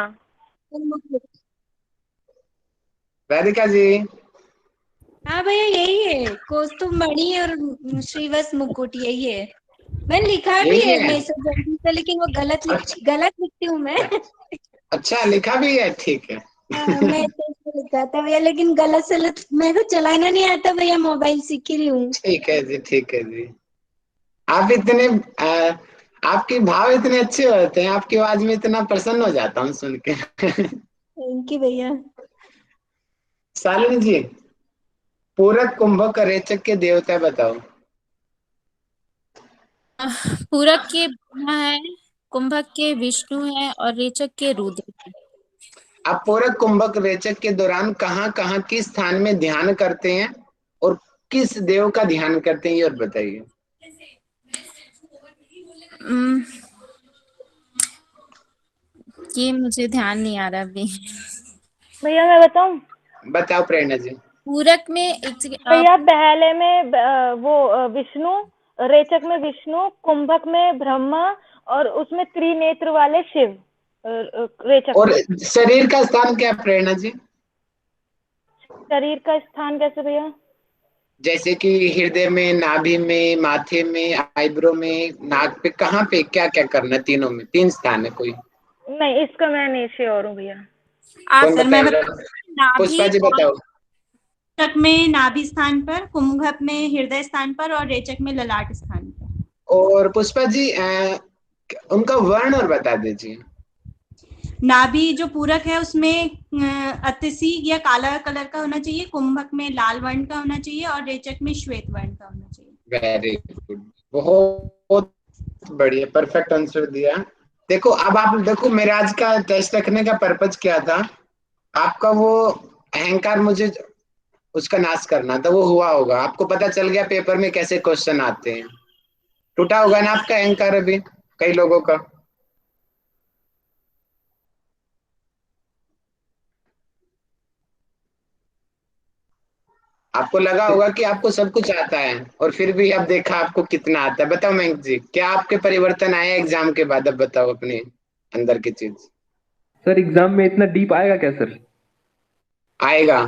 A: राधिका जी।
R: हाँ भैया यही है, कौस्तुभमणि और श्रीवत्स मुकुट यही है। मैंने लिखा भी
A: यही
R: है
A: है।
R: मैसेज जल्दी से, लेकिन वो
A: अच्छा,
R: गलत लिखती हूँ मैं।
A: अच्छा लिखा भी है, ठीक है।
R: मैसेज में लिखा था भैया, लेकिन गलत से मेरे को चलाना नहीं आता भैया, मोबाइल सीख ही रही हूँ।
A: ठीक है जी, ठीक है जी। आप इतने आपके भाव इतने अच्छे होते हैं, आपकी आवाज में इतना प्रसन्न हो जाता हूँ सुन के।
R: थैंक यू भैया।
A: शालिनी जी, पूरक कुंभक रेचक के देवता बताओ।
Q: पूरक के ब्रह्मा है, कुंभक के विष्णु है और रेचक के रुद्र है।
A: आप पूरक कुंभक रेचक के दौरान कहाँ कहाँ किस स्थान में ध्यान करते हैं और किस देव का ध्यान करते हैं, ये और बताइए।
Q: उम, ये मुझे ध्यान नहीं आ रहा अभी।
C: भैया मैं बताऊं?
A: बताओ प्रेरणा जी।
Q: पूरक में एक जगह
C: भैया पहले में वो विष्णु, रेचक में विष्णु, कुंभक में ब्रह्मा और उसमें त्रिनेत्र वाले शिव, रेचक
A: और
C: में।
A: शरीर का स्थान क्या है प्रेरणा जी।
C: शरीर का स्थान कैसे भैया?
A: जैसे कि हृदय में, नाभि में, माथे में, आईब्रो में, नाक पे, कहाँ पे क्या क्या करना है, तीनों में, तीन स्थान है कोई।
C: नहीं, इसका मैं नहीं श्योर हूँ भैया।
A: कौन
F: सर मैं
A: बताएगा। पुष्पा
F: नाभि
A: जी
F: और
A: बताओ।
F: पूरक में नाभि स्थान पर, कुंभक में हृदय स्थान पर और रेचक में ललाट स्थान पर।
A: और पुष्पा जी उनका वर्ण और बता दीजिए।
F: नाभि जो पूरक है उसमें अतिसी या काला कलर का होना चाहिए, कुंभक में लाल वर्ण का होना चाहिए और रेचक में श्वेत वर्ण का होना चाहिए।
A: वेरी गुड, बहुत बढ़िया, परफेक्ट आंसर दिया। देखो, अब आप देखो, मेरे आज का टेस्ट रखने का पर्पज क्या था, आपका वो अहंकार मुझे उसका नाश करना था, वो हुआ होगा। आपको पता चल गया पेपर में कैसे क्वेश्चन आते हैं। टूटा होगा ना आपका अहंकार अभी, कई लोगों का। आपको लगा होगा कि आपको सब कुछ आता है, और फिर भी अब देखा आपको कितना आता है। बताओ मयंक जी, क्या आपके परिवर्तन आए एग्जाम के बाद, अब बताओ अपने अंदर की चीज।
E: सर एग्जाम में इतना डीप आएगा क्या सर।
A: आएगा।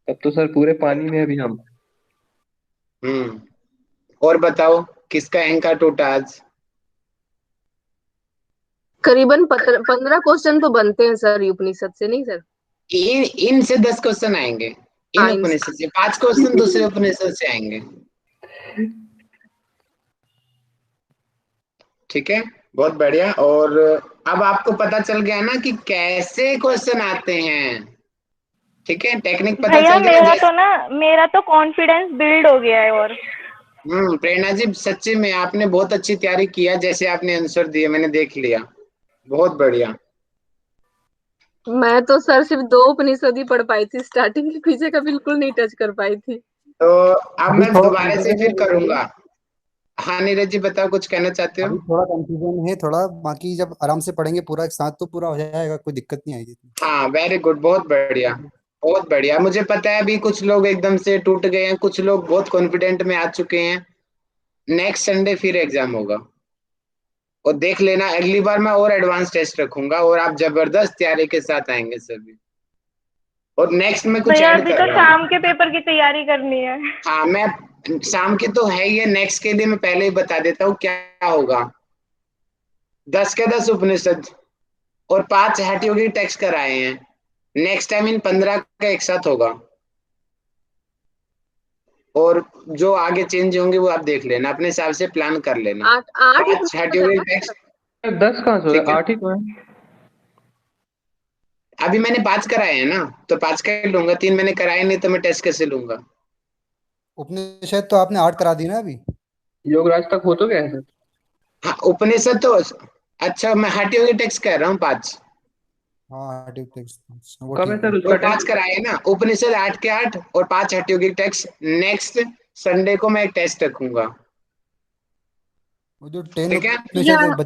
E: तब तो सर पूरे पानी में अभी हम।
A: और बताओ, किसका अहंकार टूटा आज।
H: करीबन 15 क्वेश्चन तो बनते हैं सर उपनिषद से, नहीं सर।
A: इन से 10 क्वेश्चन आएंगे, इन
H: हाँ,
A: उपनिषद से 5 क्वेश्चन दूसरे उपनिषद से आएंगे। ठीक है, बहुत बढ़िया। और अब आपको पता चल गया ना कि कैसे क्वेश्चन आते हैं। ठीक है, टेक्निक पता
C: भैया
A: चल गया
C: मेरा
A: जैसे।
C: तो ना, मेरा तो कॉन्फिडेंस बिल्ड हो गया है। और
A: प्रेरणा जी, सच्ची में आपने बहुत अच्छी तैयारी किया, जैसे आपने आंसर दिए मैंने देख लिया, बहुत बढ़िया।
H: मैं तो सर सिर्फ 2 उपनिषद ही पढ़ पाई थी, स्टार्टिंग के पीछे का बिल्कुल नहीं टच कर पाई थी।
A: तो अब
L: अभी
A: मैं
L: थोड़ा
A: दोबारा से
L: कंफ्यूजन
A: फिर
L: है।
A: करूंगा। हाँ नीरज जी बताओ, कुछ कहना चाहते हो।
L: अभी थोड़ा कंफ्यूजन है थोड़ा, बाकी जब आराम से पढ़ेंगे पूरा एक साथ तो पूरा हो जाएगा, कोई दिक्कत नहीं आएगी।
A: हाँ वेरी गुड, बहुत बढ़िया। बहुत बढ़िया। मुझे पता है अभी कुछ लोग एकदम से टूट गए हैं, कुछ लोग बहुत कॉन्फिडेंट में आ चुके हैं। नेक्स्ट संडे फिर एग्जाम होगा, और देख लेना अगली बार मैं और एडवांस टेस्ट रखूंगा और आप जबरदस्त तैयारी के साथ आएंगे सभी। और नेक्स्ट में कुछ
C: भैया
A: ऐड
C: अभी
A: कर
C: तो
A: रहा हूँ।
C: शाम के पेपर की तैयारी करनी है।
A: हाँ, मैं शाम की तो है ही है, नेक्स्ट के लिए मैं पहले ही बता देता हूँ क्या होगा। 10 के 10 उपनिषद और 5 हठयोगी टेक्स्ट कराए हैं। नेक्स्ट टाइम इन 15 का एक साथ होगा, और जो आगे चेंज होंगे वो आप देख लेना, अपने हिसाब से प्लान कर लेना।
H: 8
A: 5 हठयोगी टेक्स्ट
E: 10 कहाँ से हो
A: ठीक
E: गया,
A: है।
E: 8 ही तो है।
A: अभी मैंने 5 कराए हैं ना, तो 5 का ही लूंगा, 3 मैंने कराए नहीं तो मैं टेस्ट कैसे लूंगा।
L: उपनिषद तो आपने 8 करा दी ना अभी।
E: योगराज तक हो तो गया है सर।
A: हाँ, उपनिषद तो अच्छा, मैं हठयोगी टेक्स्ट कह रहा हूँ 5।
L: हाँ वो
E: कब है
L: ठीक
E: सर
L: है।
E: उसका
A: वो 5
E: टेस्ट?
A: कराए ना, उपनिषद 8 के 8 और 5 हठयोगी टेक्स्ट। नेक्स्ट संडे को मैं एक टेस्ट रखूंगा,
L: वो जो 10
A: ठीक है।
L: उपनिषद